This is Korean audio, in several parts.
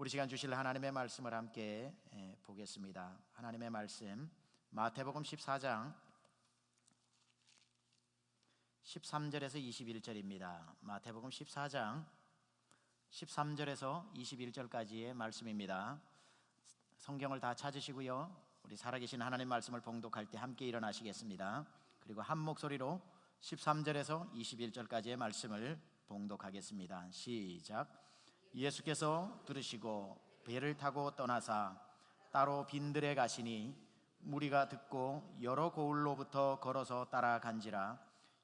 우리 시간 주실 하나님의 말씀을 함께 보겠습니다. 하나님의 말씀 마태복음 14장 13절에서 21절입니다. 마태복음 14장 13절에서 21절까지의 말씀입니다. 성경을 다 찾으시고요, 우리 살아계신 하나님 말씀을 봉독할 때 함께 일어나시겠습니다. 그리고 한 목소리로 13절에서 21절까지의 말씀을 봉독하겠습니다. 시작. 예수께서 들으시고 배를 타고 떠나사 따로 빈들에 가시니 무리가 듣고 여러 고을로부터 걸어서 따라간지라.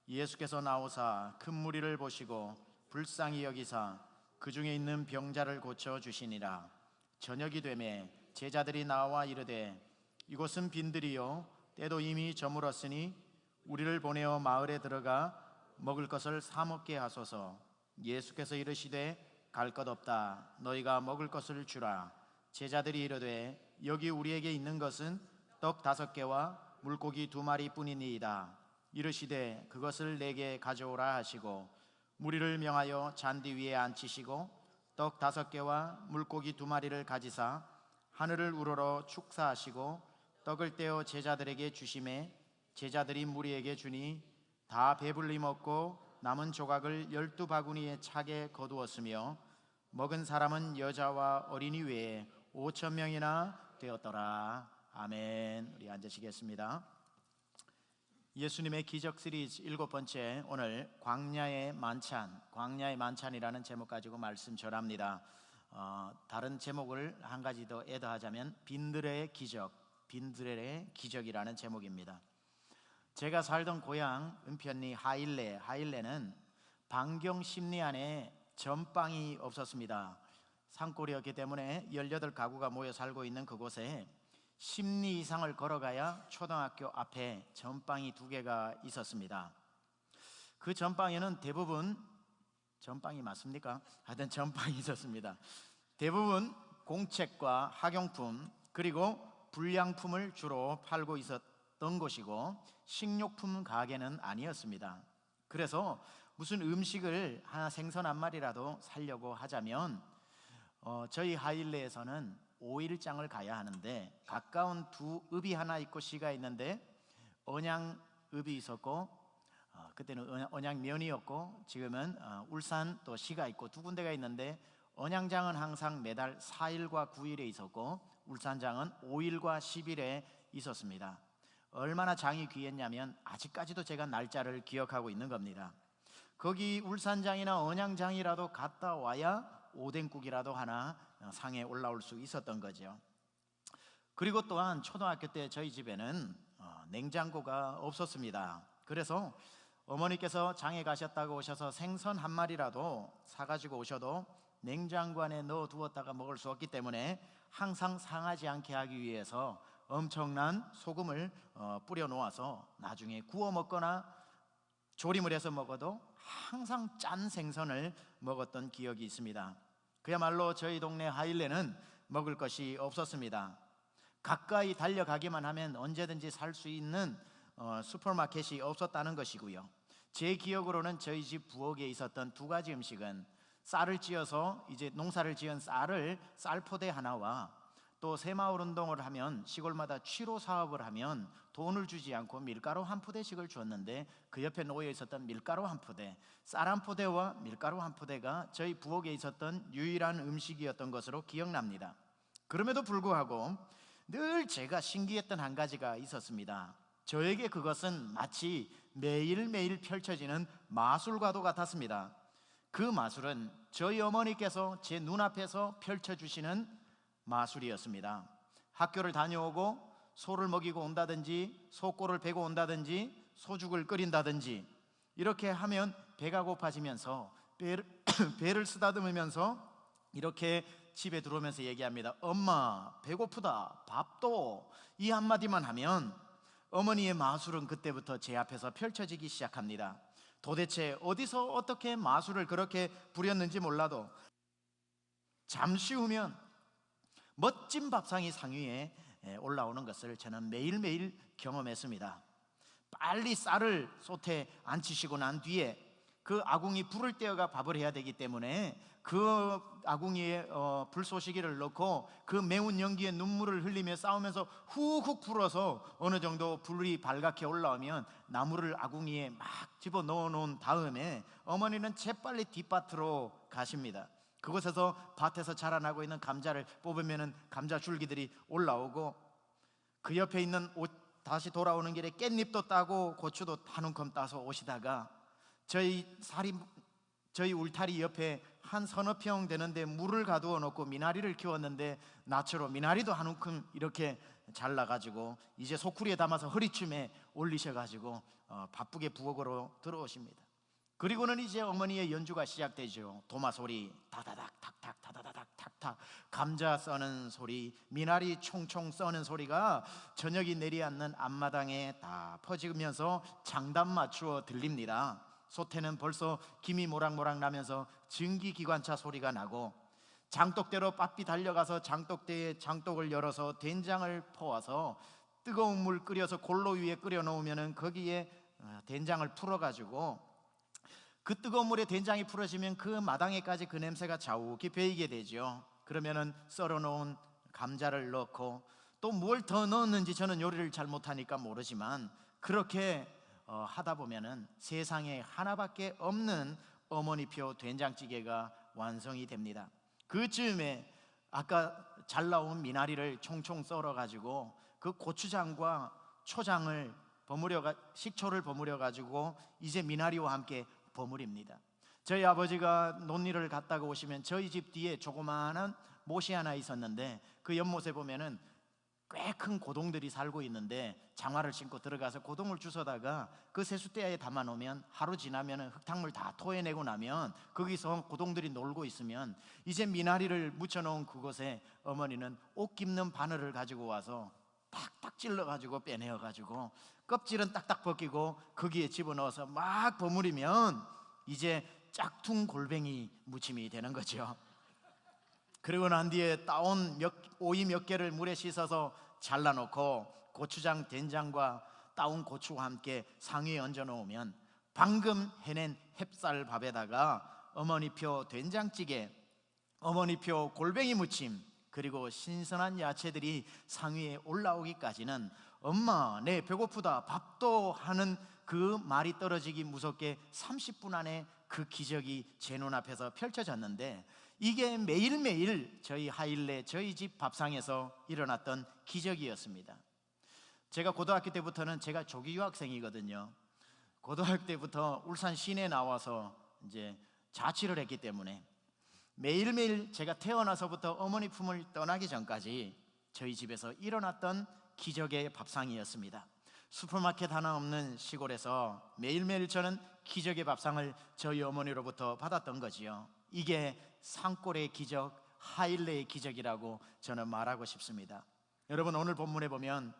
예수께서 나오사 큰 무리를 보시고 불쌍히 여기사 그 중에 있는 병자를 고쳐 주시니라. 저녁이 되매 제자들이 나와 이르되 이곳은 빈들이요 때도 이미 저물었으니 우리를 보내어 마을에 들어가 먹을 것을 사 먹게 하소서. 예수께서 이르시되 갈 것 없다. 너희가 먹을 것을 주라. 제자들이 이르되 여기 우리에게 있는 것은 떡 5개와 물고기 2마리 뿐이니이다. 이르시되 그것을 내게 가져오라 하시고 무리를 명하여 잔디 위에 앉히시고 떡 5개와 물고기 2마리를 가지사 하늘을 우러러 축사하시고 떡을 떼어 제자들에게 주시매 제자들이 무리에게 주니 다 배불리 먹고 남은 조각을 12바구니에 차게 거두었으며 먹은 사람은 여자와 어린이 외에 5,000명이나 되었더라. 아멘. 우리 앉으시겠습니다. 예수님의 기적 시리즈 7번째, 오늘 광야의 만찬이라는 제목 가지고 말씀 전합니다. 다른 제목을 한 가지 더 애더하자면 빈들의 기적이라는 제목입니다. 제가 살던 고향 은편리 하일레는 반경 10리 안에 전방이 없었습니다. 산골이었기 때문에 18가구가 모여 살고 있는 그곳에 10리 이상을 걸어가야 초등학교 앞에 전방이 2개가 있었습니다. 그 전방에는 대부분, 전방이 맞습니까? 하여튼 전방이 있었습니다. 대부분 공책과 학용품 그리고 불량품을 주로 팔고 있었던 곳이고 식료품 가게는 아니었습니다. 그래서 무슨 음식을 하나, 생선 한 마리라도 사려고 하자면 저희 하일레에서는 5일장을 가야 하는데 가까운 두 읍이 하나 있고 시가 있는데 언양읍이 있었고 그때는 언양면이었고 지금은 울산 또 시가 있고 두 군데가 있는데 언양장은 항상 매달 4일과 9일에 있었고 울산장은 5일과 10일에 있었습니다. 얼마나 장이 귀했냐면 아직까지도 제가 날짜를 기억하고 있는 겁니다. 거기 울산장이나 언양장이라도 갔다 와야 오뎅국이라도 하나 상에 올라올 수 있었던 거죠. 그리고 또한 초등학교 때 저희 집에는 냉장고가 없었습니다. 그래서 어머니께서 장에 가셨다고 오셔서 생선 한 마리라도 사가지고 오셔도 냉장고 안에 넣어두었다가 먹을 수 없기 때문에 항상 상하지 않게 하기 위해서 엄청난 소금을 뿌려 놓아서 나중에 구워 먹거나 조림을 해서 먹어도 항상 짠 생선을 먹었던 기억이 있습니다. 그야말로 저희 동네 하일레는 먹을 것이 없었습니다. 가까이 달려가기만 하면 언제든지 살 수 있는 슈퍼마켓이 없었다는 것이고요. 제 기억으로는 저희 집 부엌에 있었던 2가지 음식은 쌀을 찌어서 이제 농사를 지은 쌀을 쌀포대 하나와 또 새마을 운동을 하면 시골마다 취로 사업을 하면 돈을 주지 않고 밀가루 한 푸대씩을 줬는데 그 옆에 놓여 있었던 밀가루 한 푸대, 쌀 한 푸대와 밀가루 한 푸대가 저희 부엌에 있었던 유일한 음식이었던 것으로 기억납니다. 그럼에도 불구하고 늘 제가 신기했던 한 가지가 있었습니다. 저에게 그것은 마치 매일매일 펼쳐지는 마술과도 같았습니다. 그 마술은 저희 어머니께서 제 눈앞에서 펼쳐주시는 마술이었습니다. 학교를 다녀오고 소를 먹이고 온다든지 소꼬를 베고 온다든지 소죽을 끓인다든지 이렇게 하면 배가 고파지면서 배를 쓰다듬으면서 이렇게 집에 들어오면서 얘기합니다. 엄마 배고프다 밥도, 이 한마디만 하면 어머니의 마술은 그때부터 제 앞에서 펼쳐지기 시작합니다. 도대체 어디서 어떻게 마술을 그렇게 부렸는지 몰라도 잠시 후면 멋진 밥상이 상위에 올라오는 것을 저는 매일매일 경험했습니다. 빨리 쌀을 솥에 앉히시고 난 뒤에 그 아궁이 불을 떼어가 밥을 해야 되기 때문에 그 아궁이에 불쏘시개를 넣고 그 매운 연기에 눈물을 흘리며 싸우면서 훅훅 불어서 어느 정도 불이 발갛게 올라오면 나무를 아궁이에 막 집어넣어 놓은 다음에 어머니는 재빨리 뒷밭으로 가십니다. 그곳에서 밭에서 자라나고 있는 감자를 뽑으면 감자 줄기들이 올라오고, 그 옆에 있는 다시 돌아오는 길에 깻잎도 따고 고추도 한 움큼 따서 오시다가 저희 울타리 옆에 한 서너 평 되는데 물을 가두어 놓고 미나리를 키웠는데 나초로 미나리도 한 움큼 이렇게 잘라가지고 이제 소쿠리에 담아서 허리춤에 올리셔가지고 바쁘게 부엌으로 들어오십니다. 그리고는 이제 어머니의 연주가 시작되죠. 도마 소리 다다닥 탁탁 다다닥 탁탁, 감자 써는 소리, 미나리 총총 써는 소리가 저녁이 내리앉는 앞마당에 다 퍼지면서 장단 맞추어 들립니다. 솥에는 벌써 김이 모락모락 나면서 증기기관차 소리가 나고, 장독대로 빠삐 달려가서 장독대에 장독을 열어서 된장을 퍼와서 뜨거운 물 끓여서 골로 위에 끓여 놓으면 거기에 된장을 풀어가지고 그 뜨거운 물에 된장이 풀어지면 그 마당에까지 그 냄새가 자욱히 배이게 되죠. 그러면은 썰어 놓은 감자를 넣고 또 뭘 더 넣었는지 저는 요리를 잘 못하니까 모르지만 그렇게 하다 보면은 세상에 하나밖에 없는 어머니표 된장찌개가 완성이 됩니다. 그 즈음에 아까 잘 나온 미나리를 총총 썰어 가지고 그 고추장과 초장을 식초를 버무려 가지고 이제 미나리와 함께 버무립니다. 저희 아버지가 논일을 갔다가 오시면 저희 집 뒤에 조그마한 못이 하나 있었는데 그 연못에 보면은 꽤 큰 고동들이 살고 있는데 장화를 신고 들어가서 고동을 주워다가 그 세숫대야에 담아 놓으면 하루 지나면 흙탕물 다 토해내고 나면 거기서 고동들이 놀고 있으면 이제 미나리를 묻혀놓은 그곳에 어머니는 옷 깁는 바늘을 가지고 와서 탁탁 찔러가지고 빼내어가지고 껍질은 딱딱 벗기고 거기에 집어넣어서 막 버무리면 이제 짝퉁 골뱅이 무침이 되는 거죠. 그리고 난 뒤에 따온 오이 몇 개를 물에 씻어서 잘라놓고 고추장, 된장과 따온 고추와 함께 상위에 얹어 놓으면 방금 해낸 햅쌀밥에다가 어머니표 된장찌개, 어머니표 골뱅이 무침, 그리고 신선한 야채들이 상위에 올라오기까지는 엄마 내 배고프다 밥도 하는 그 말이 떨어지기 무섭게 30분 안에 그 기적이 제 눈앞에서 펼쳐졌는데, 이게 매일매일 저희 하일레 저희 집 밥상에서 일어났던 기적이었습니다. 제가 고등학교 때부터는 제가 조기 유학생이거든요. 고등학교 때부터 울산 시내에 나와서 이제 자취를 했기 때문에 매일매일 제가 태어나서부터 어머니 품을 떠나기 전까지 저희 집에서 일어났던 기적의 밥상이었습니다. 슈퍼마켓 하나 없는 시골에서 매일매일 저는 기적의 밥상을 저희 어머니로부터 받았던 거지요. 이게 산골의 기적, 하일레의 기적이라고 저는 말하고 싶습니다. 여러분, 오늘 본문에 보면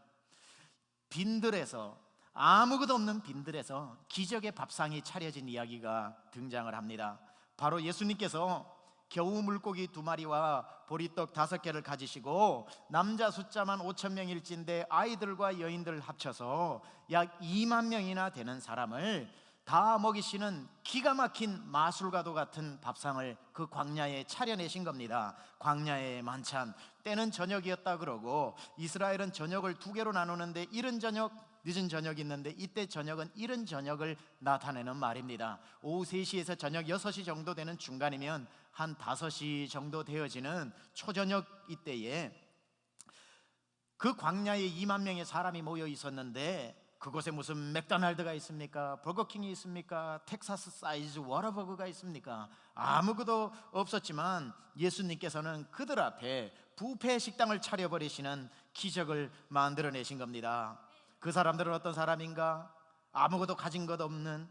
빈들에서, 아무것도 없는 빈들에서 기적의 밥상이 차려진 이야기가 등장을 합니다. 바로 예수님께서 겨우 물고기 2마리와 보리떡 5개를 가지시고 남자 숫자만 5,000명일진데 아이들과 여인들 합쳐서 약 2만 명이나 되는 사람을 다 먹이시는 기가 막힌 마술과도 같은 밥상을 그 광야에 차려내신 겁니다. 광야의 만찬, 때는 저녁이었다 그러고 이스라엘은 저녁을 2개로 나누는데 이른 저녁, 늦은 저녁이 있는데 이때 저녁은 이른 저녁을 나타내는 말입니다. 오후 3시에서 저녁 6시 정도 되는 중간이면 한 5시 정도 되어지는 초저녁 이때에 그 광야에 2만 명의 사람이 모여 있었는데 그곳에 무슨 맥도날드가 있습니까? 버거킹이 있습니까? 텍사스 사이즈 워터버거가 있습니까? 아무것도 없었지만 예수님께서는 그들 앞에 뷔페 식당을 차려버리시는 기적을 만들어내신 겁니다. 그 사람들은 어떤 사람인가? 아무것도 가진 것 없는,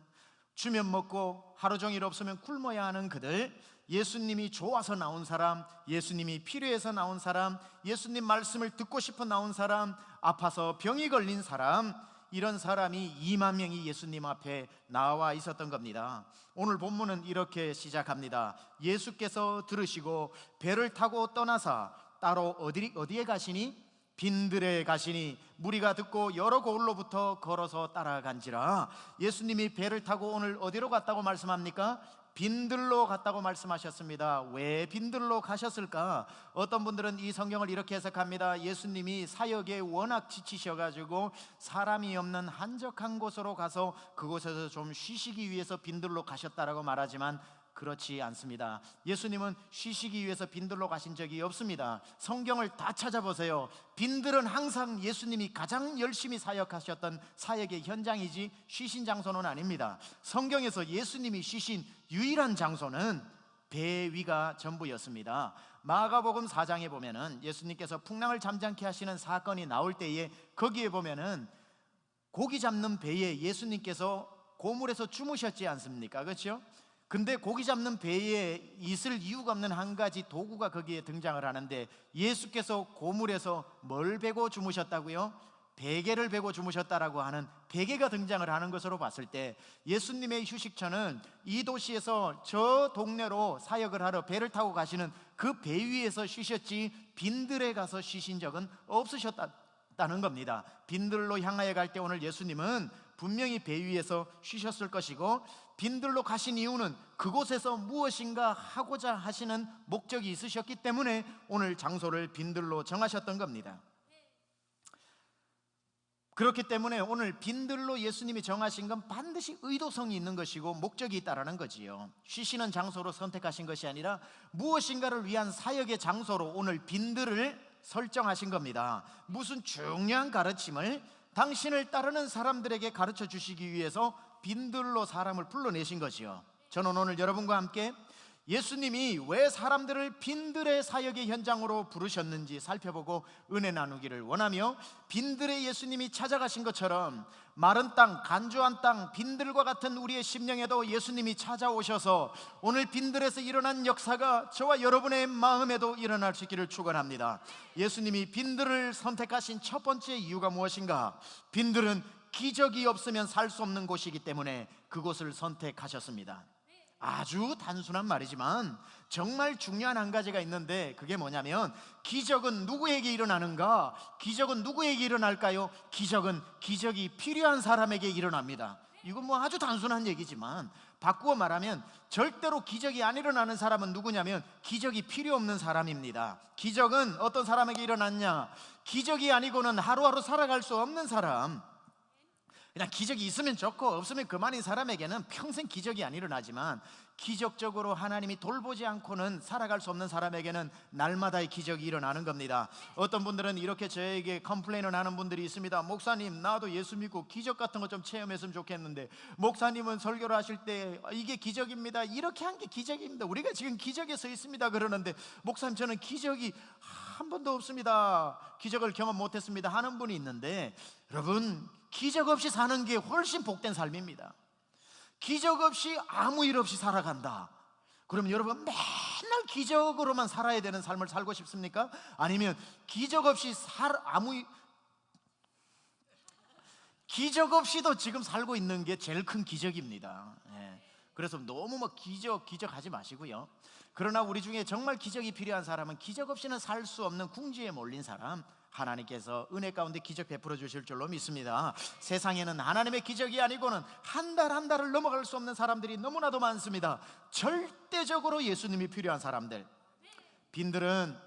주면 먹고 하루 종일 없으면 굶어야 하는 그들, 예수님이 좋아서 나온 사람, 예수님이 필요해서 나온 사람, 예수님 말씀을 듣고 싶어 나온 사람, 아파서 병이 걸린 사람, 이런 사람이 2만 명이 예수님 앞에 나와 있었던 겁니다. 오늘 본문은 이렇게 시작합니다. 예수께서 들으시고 배를 타고 떠나사 따로 어디에 가시니? 빈들에 가시니 무리가 듣고 여러 고을로부터 걸어서 따라간지라. 예수님이 배를 타고 오늘 어디로 갔다고 말씀합니까? 빈들로 갔다고 말씀하셨습니다. 왜 빈들로 가셨을까? 어떤 분들은 이 성경을 이렇게 해석합니다. 예수님이 사역에 워낙 지치셔가지고 사람이 없는 한적한 곳으로 가서 그곳에서 좀 쉬시기 위해서 빈들로 가셨다라고 말하지만 그렇지 않습니다. 예수님은 쉬시기 위해서 빈들로 가신 적이 없습니다. 성경을 다 찾아보세요. 빈들은 항상 예수님이 가장 열심히 사역하셨던 사역의 현장이지 쉬신 장소는 아닙니다. 성경에서 예수님이 쉬신 유일한 장소는 배 위가 전부였습니다. 마가복음 4장에 보면은 예수님께서 풍랑을 잠잠케 하시는 사건이 나올 때에 거기에 보면은 고기 잡는 배에 예수님께서 고물에서 주무셨지 않습니까? 그렇죠? 근데 고기 잡는 배에 있을 이유가 없는 한 가지 도구가 거기에 등장을 하는데, 예수께서 고물에서 뭘 베고 주무셨다고요? 베개를 베고 주무셨다라고 하는 베개가 등장을 하는 것으로 봤을 때 예수님의 휴식처는 이 도시에서 저 동네로 사역을 하러 배를 타고 가시는 그 배 위에서 쉬셨지 빈들에 가서 쉬신 적은 없으셨다는 겁니다. 빈들로 향하여 갈 때 오늘 예수님은 분명히 배 위에서 쉬셨을 것이고, 빈들로 가신 이유는 그곳에서 무엇인가 하고자 하시는 목적이 있으셨기 때문에 오늘 장소를 빈들로 정하셨던 겁니다. 그렇기 때문에 오늘 빈들로 예수님이 정하신 건 반드시 의도성이 있는 것이고 목적이 있다라는 거지요. 쉬시는 장소로 선택하신 것이 아니라 무엇인가를 위한 사역의 장소로 오늘 빈들을 설정하신 겁니다. 무슨 중요한 가르침을 당신을 따르는 사람들에게 가르쳐 주시기 위해서 빈들로 사람을 불러내신 것이요. 저는 오늘 여러분과 함께 예수님이 왜 사람들을 빈들의 사역의 현장으로 부르셨는지 살펴보고 은혜 나누기를 원하며, 빈들의 예수님이 찾아가신 것처럼 마른 땅, 간조한 땅, 빈들과 같은 우리의 심령에도 예수님이 찾아오셔서 오늘 빈들에서 일어난 역사가 저와 여러분의 마음에도 일어날 수 있기를 축원합니다. 예수님이 빈들을 선택하신 첫 번째 이유가 무엇인가? 빈들은 기적이 없으면 살 수 없는 곳이기 때문에 그곳을 선택하셨습니다. 아주 단순한 말이지만 정말 중요한 한 가지가 있는데, 그게 뭐냐면 기적은 누구에게 일어나는가? 기적은 누구에게 일어날까요? 기적은 기적이 필요한 사람에게 일어납니다. 이건 뭐 아주 단순한 얘기지만 바꾸어 말하면 절대로 기적이 안 일어나는 사람은 누구냐면 기적이 필요 없는 사람입니다. 기적은 어떤 사람에게 일어났냐? 기적이 아니고는 하루하루 살아갈 수 없는 사람, 그냥 기적이 있으면 좋고 없으면 그만인 사람에게는 평생 기적이 안 일어나지만, 기적적으로 하나님이 돌보지 않고는 살아갈 수 없는 사람에게는 날마다의 기적이 일어나는 겁니다. 어떤 분들은 이렇게 저에게 컴플레인을 하는 분들이 있습니다. 목사님, 나도 예수 믿고 기적 같은 거 좀 체험했으면 좋겠는데 목사님은 설교를 하실 때 이게 기적입니다, 이렇게 한 게 기적입니다, 우리가 지금 기적에 서 있습니다 그러는데, 목사님 저는 기적이 한 번도 없습니다, 기적을 경험 못했습니다 하는 분이 있는데, 여러분 기적 없이 사는 게 훨씬 복된 삶입니다. 기적 없이 아무 일 없이 살아간다. 그럼 여러분 맨날 기적으로만 살아야 되는 삶을 살고 싶습니까? 아니면 기적 없이 기적 없이도 지금 살고 있는 게 제일 큰 기적입니다. 그래서 너무 막 기적 하지 마시고요. 그러나 우리 중에 정말 기적이 필요한 사람은 기적 없이는 살 수 없는 궁지에 몰린 사람, 하나님께서 은혜 가운데 기적 베풀어 주실 줄로 믿습니다. 세상에는 하나님의 기적이 아니고는 한 달 한 달을 넘어갈 수 없는 사람들이 너무나도 많습니다. 절대적으로 예수님이 필요한 사람들, 빈들은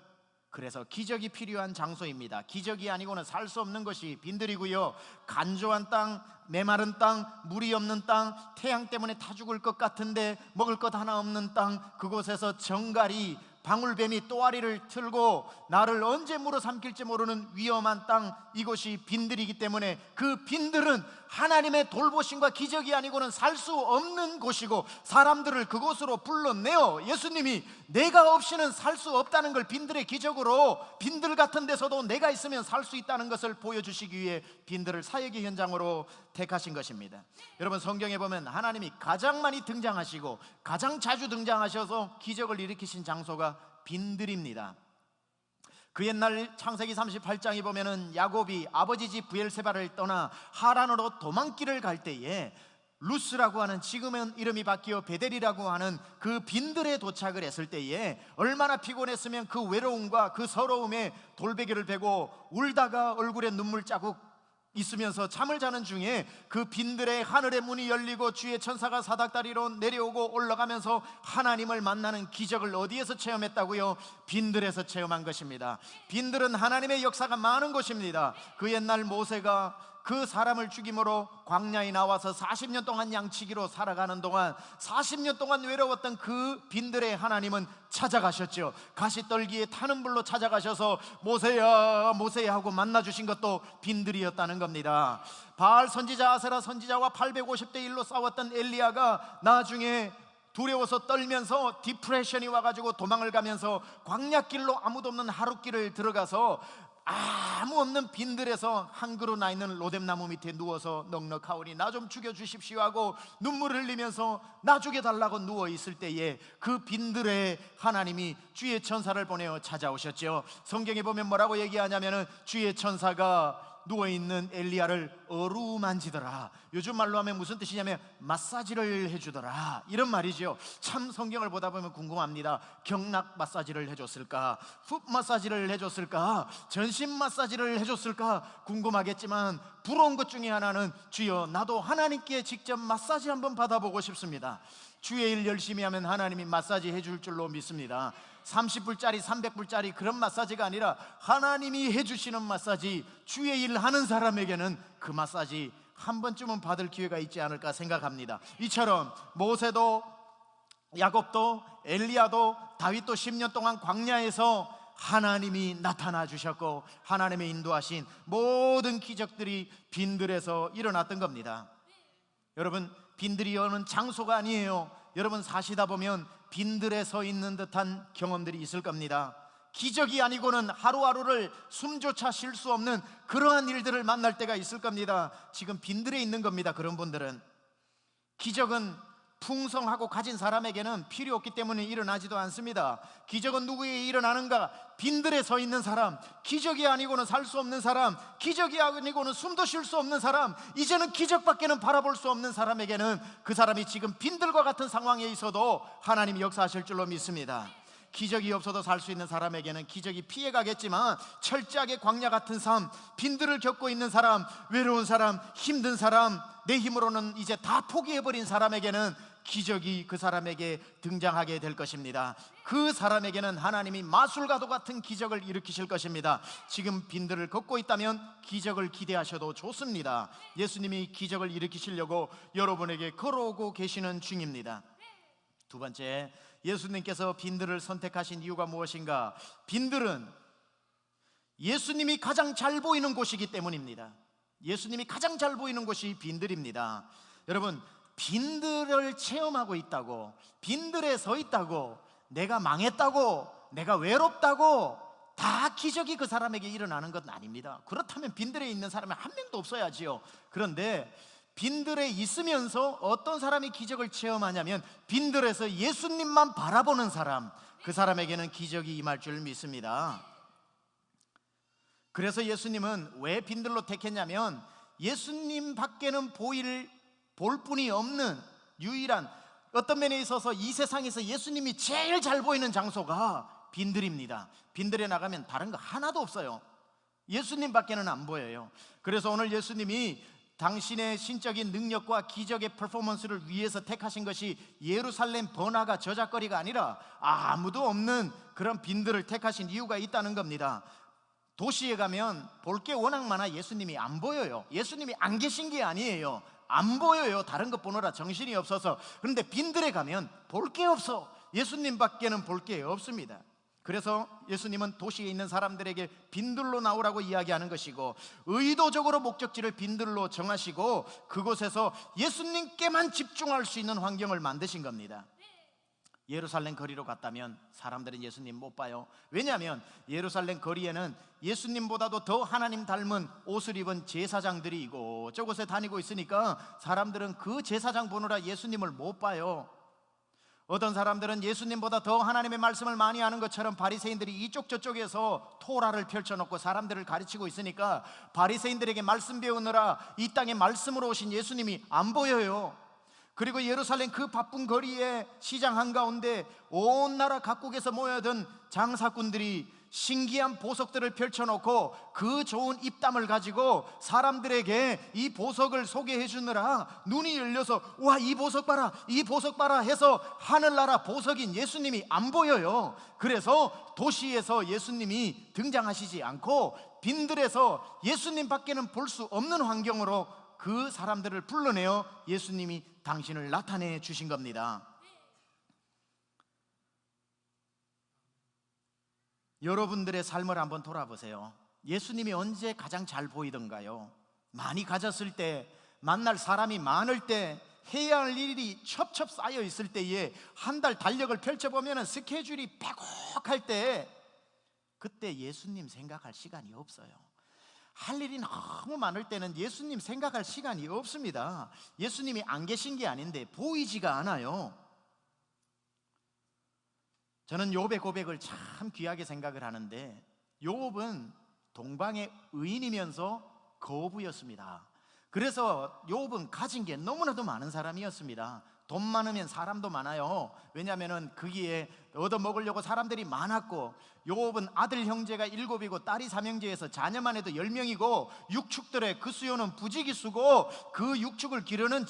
그래서 기적이 필요한 장소입니다. 기적이 아니고는 살 수 없는 것이 빈들이고요. 간조한 땅, 메마른 땅, 물이 없는 땅, 태양 때문에 타 죽을 것 같은데 먹을 것 하나 없는 땅, 그곳에서 정갈이 방울뱀이 또아리를 틀고 나를 언제 물어삼킬지 모르는 위험한 땅, 이곳이 빈들이기 때문에 그 빈들은 하나님의 돌보심과 기적이 아니고는 살 수 없는 곳이고, 사람들을 그곳으로 불러내어 예수님이 내가 없이는 살 수 없다는 걸 빈들의 기적으로, 빈들 같은 데서도 내가 있으면 살 수 있다는 것을 보여주시기 위해 빈들을 사역의 현장으로 택하신 것입니다. 여러분 성경에 보면 하나님이 가장 많이 등장하시고 가장 자주 등장하셔서 기적을 일으키신 장소가 빈들입니다. 그 옛날 창세기 38장에 보면은 야곱이 아버지 집 브엘세바를 떠나 하란으로 도망길을 갈 때에 루스라고 하는, 지금은 이름이 바뀌어 베델이라고 하는 그 빈들에 도착을 했을 때에 얼마나 피곤했으면 그 외로움과 그 서러움에 돌베개를 베고 울다가 얼굴에 눈물 자국 있으면서 잠을 자는 중에 그 빈들에 하늘의 문이 열리고 주의 천사가 사닥다리로 내려오고 올라가면서 하나님을 만나는 기적을 어디에서 체험했다고요? 빈들에서 체험한 것입니다. 빈들은 하나님의 역사가 많은 곳입니다. 그 옛날 모세가 그 사람을 죽임으로 광야에 나와서 40년 동안 양치기로 살아가는 동안 40년 동안 외로웠던 그 빈들에 하나님은 찾아가셨죠. 가시떨기에 타는 불로 찾아가셔서 모세야 모세야 하고 만나주신 것도 빈들이었다는 겁니다. 바알 선지자, 아세라 선지자와 850대 1로 싸웠던 엘리야가 나중에 두려워서 떨면서 디프레션이 와가지고 도망을 가면서 광야길로 아무도 없는 하룻길을 들어가서 아무 없는 빈들에서 한 그루 나 있는 로뎀나무 밑에 누워서 넉넉하오니 나 좀 죽여주십시오 하고 눈물을 흘리면서 나 죽여달라고 누워있을 때에 그 빈들에 하나님이 주의 천사를 보내어 찾아오셨죠. 성경에 보면 뭐라고 얘기하냐면은 주의 천사가 누워있는 엘리야를 어루만지더라. 요즘 말로 하면 무슨 뜻이냐면 마사지를 해주더라, 이런 말이죠. 참 성경을 보다 보면 궁금합니다. 경락 마사지를 해줬을까? 풋 마사지를 해줬을까? 전신 마사지를 해줬을까? 궁금하겠지만 부러운 것 중에 하나는 주여 나도 하나님께 직접 마사지 한번 받아보고 싶습니다. 주의 일 열심히 하면 하나님이 마사지 해줄 줄로 믿습니다. 30불짜리 300불짜리 그런 마사지가 아니라 하나님이 해주시는 마사지, 주의 일 하는 사람에게는 그 마사지 한 번쯤은 받을 기회가 있지 않을까 생각합니다. 이처럼 모세도 야곱도 엘리야도 다윗도 10년 동안 광야에서 하나님이 나타나 주셨고 하나님의 인도하신 모든 기적들이 빈들에서 일어났던 겁니다. 여러분, 빈들이 오는 장소가 아니에요. 여러분 사시다 보면 빈들에 서 있는 듯한 경험들이 있을 겁니다. 기적이 아니고는 하루하루를 숨조차 쉴 수 없는 그러한 일들을 만날 때가 있을 겁니다. 지금 빈들에 있는 겁니다. 그런 분들은 기적은 풍성하고 가진 사람에게는 필요 없기 때문에 일어나지도 않습니다. 기적은 누구에게 일어나는가? 빈들에 서 있는 사람, 기적이 아니고는 살 수 없는 사람, 기적이 아니고는 숨도 쉴 수 없는 사람, 이제는 기적밖에는 바라볼 수 없는 사람에게는 그 사람이 지금 빈들과 같은 상황에 있어도 하나님이 역사하실 줄로 믿습니다. 기적이 없어도 살 수 있는 사람에게는 기적이 피해가겠지만 철저하게 광야 같은 삶, 빈들을 겪고 있는 사람, 외로운 사람, 힘든 사람, 내 힘으로는 이제 다 포기해버린 사람에게는 기적이 그 사람에게 등장하게 될 것입니다. 그 사람에게는 하나님이 마술과도 같은 기적을 일으키실 것입니다. 지금 빈들을 걷고 있다면 기적을 기대하셔도 좋습니다. 예수님이 기적을 일으키시려고 여러분에게 걸어오고 계시는 중입니다. 두 번째, 예수님께서 빈들을 선택하신 이유가 무엇인가? 빈들은 예수님이 가장 잘 보이는 곳이기 때문입니다. 예수님이 가장 잘 보이는 곳이 빈들입니다. 여러분, 빈들을 체험하고 있다고, 빈들에 서 있다고, 내가 망했다고, 내가 외롭다고 다 기적이 그 사람에게 일어나는 건 아닙니다. 그렇다면 빈들에 있는 사람이 한 명도 없어야지요. 그런데 빈들에 있으면서 어떤 사람이 기적을 체험하냐면 빈들에서 예수님만 바라보는 사람, 그 사람에게는 기적이 임할 줄 믿습니다. 그래서 예수님은 왜 빈들로 택했냐면 예수님 밖에는 볼 분이 없는 유일한, 어떤 면에 있어서 이 세상에서 예수님이 제일 잘 보이는 장소가 빈들입니다. 빈들에 나가면 다른 거 하나도 없어요. 예수님 밖에는 안 보여요. 그래서 오늘 예수님이 당신의 신적인 능력과 기적의 퍼포먼스를 위해서 택하신 것이 예루살렘 번화가 저작거리가 아니라 아무도 없는 그런 빈들을 택하신 이유가 있다는 겁니다. 도시에 가면 볼 게 워낙 많아 예수님이 안 보여요. 예수님이 안 계신 게 아니에요. 안 보여요. 다른 것 보느라 정신이 없어서. 그런데 빈들에 가면 볼 게 없어. 예수님 밖에는 볼 게 없습니다. 그래서 예수님은 도시에 있는 사람들에게 빈들로 나오라고 이야기하는 것이고, 의도적으로 목적지를 빈들로 정하시고 그곳에서 예수님께만 집중할 수 있는 환경을 만드신 겁니다. 예루살렘 거리로 갔다면 사람들은 예수님 못 봐요. 왜냐하면 예루살렘 거리에는 예수님보다도 더 하나님 닮은 옷을 입은 제사장들이 이곳저곳에 다니고 있으니까 사람들은 그 제사장 보느라 예수님을 못 봐요. 어떤 사람들은 예수님보다 더 하나님의 말씀을 많이 아는 것처럼 바리새인들이 이쪽 저쪽에서 토라를 펼쳐놓고 사람들을 가르치고 있으니까 바리새인들에게 말씀 배우느라 이 땅에 말씀으로 오신 예수님이 안 보여요. 그리고 예루살렘 그 바쁜 거리에 시장 한가운데 온 나라 각국에서 모여든 장사꾼들이 신기한 보석들을 펼쳐놓고 그 좋은 입담을 가지고 사람들에게 이 보석을 소개해 주느라 눈이 열려서 와, 이 보석 봐라, 이 보석 봐라 해서 하늘나라 보석인 예수님이 안 보여요. 그래서 도시에서 예수님이 등장하시지 않고 빈들에서 예수님 밖에는 볼 수 없는 환경으로 그 사람들을 불러내어 예수님이 당신을 나타내 주신 겁니다. 여러분들의 삶을 한번 돌아보세요. 예수님이 언제 가장 잘 보이던가요? 많이 가졌을 때, 만날 사람이 많을 때, 해야 할 일이 첩첩 쌓여 있을 때에 한 달 달력을 펼쳐보면 스케줄이 빼곡할 때, 그때 예수님 생각할 시간이 없어요. 할 일이 너무 많을 때는 예수님 생각할 시간이 없습니다. 예수님이 안 계신 게 아닌데 보이지가 않아요. 저는 욥의 고백을 참 귀하게 생각을 하는데, 욥은 동방의 의인이면서 거부였습니다. 그래서 욥은 가진 게 너무나도 많은 사람이었습니다. 돈 많으면 사람도 많아요. 왜냐하면 거기에 얻어먹으려고 사람들이 많았고, 욥은 아들 형제가 7이고 딸이 3형제에서 자녀만 해도 10명이고 육축들의 그 수요는 부지기수고, 그 육축을 기르는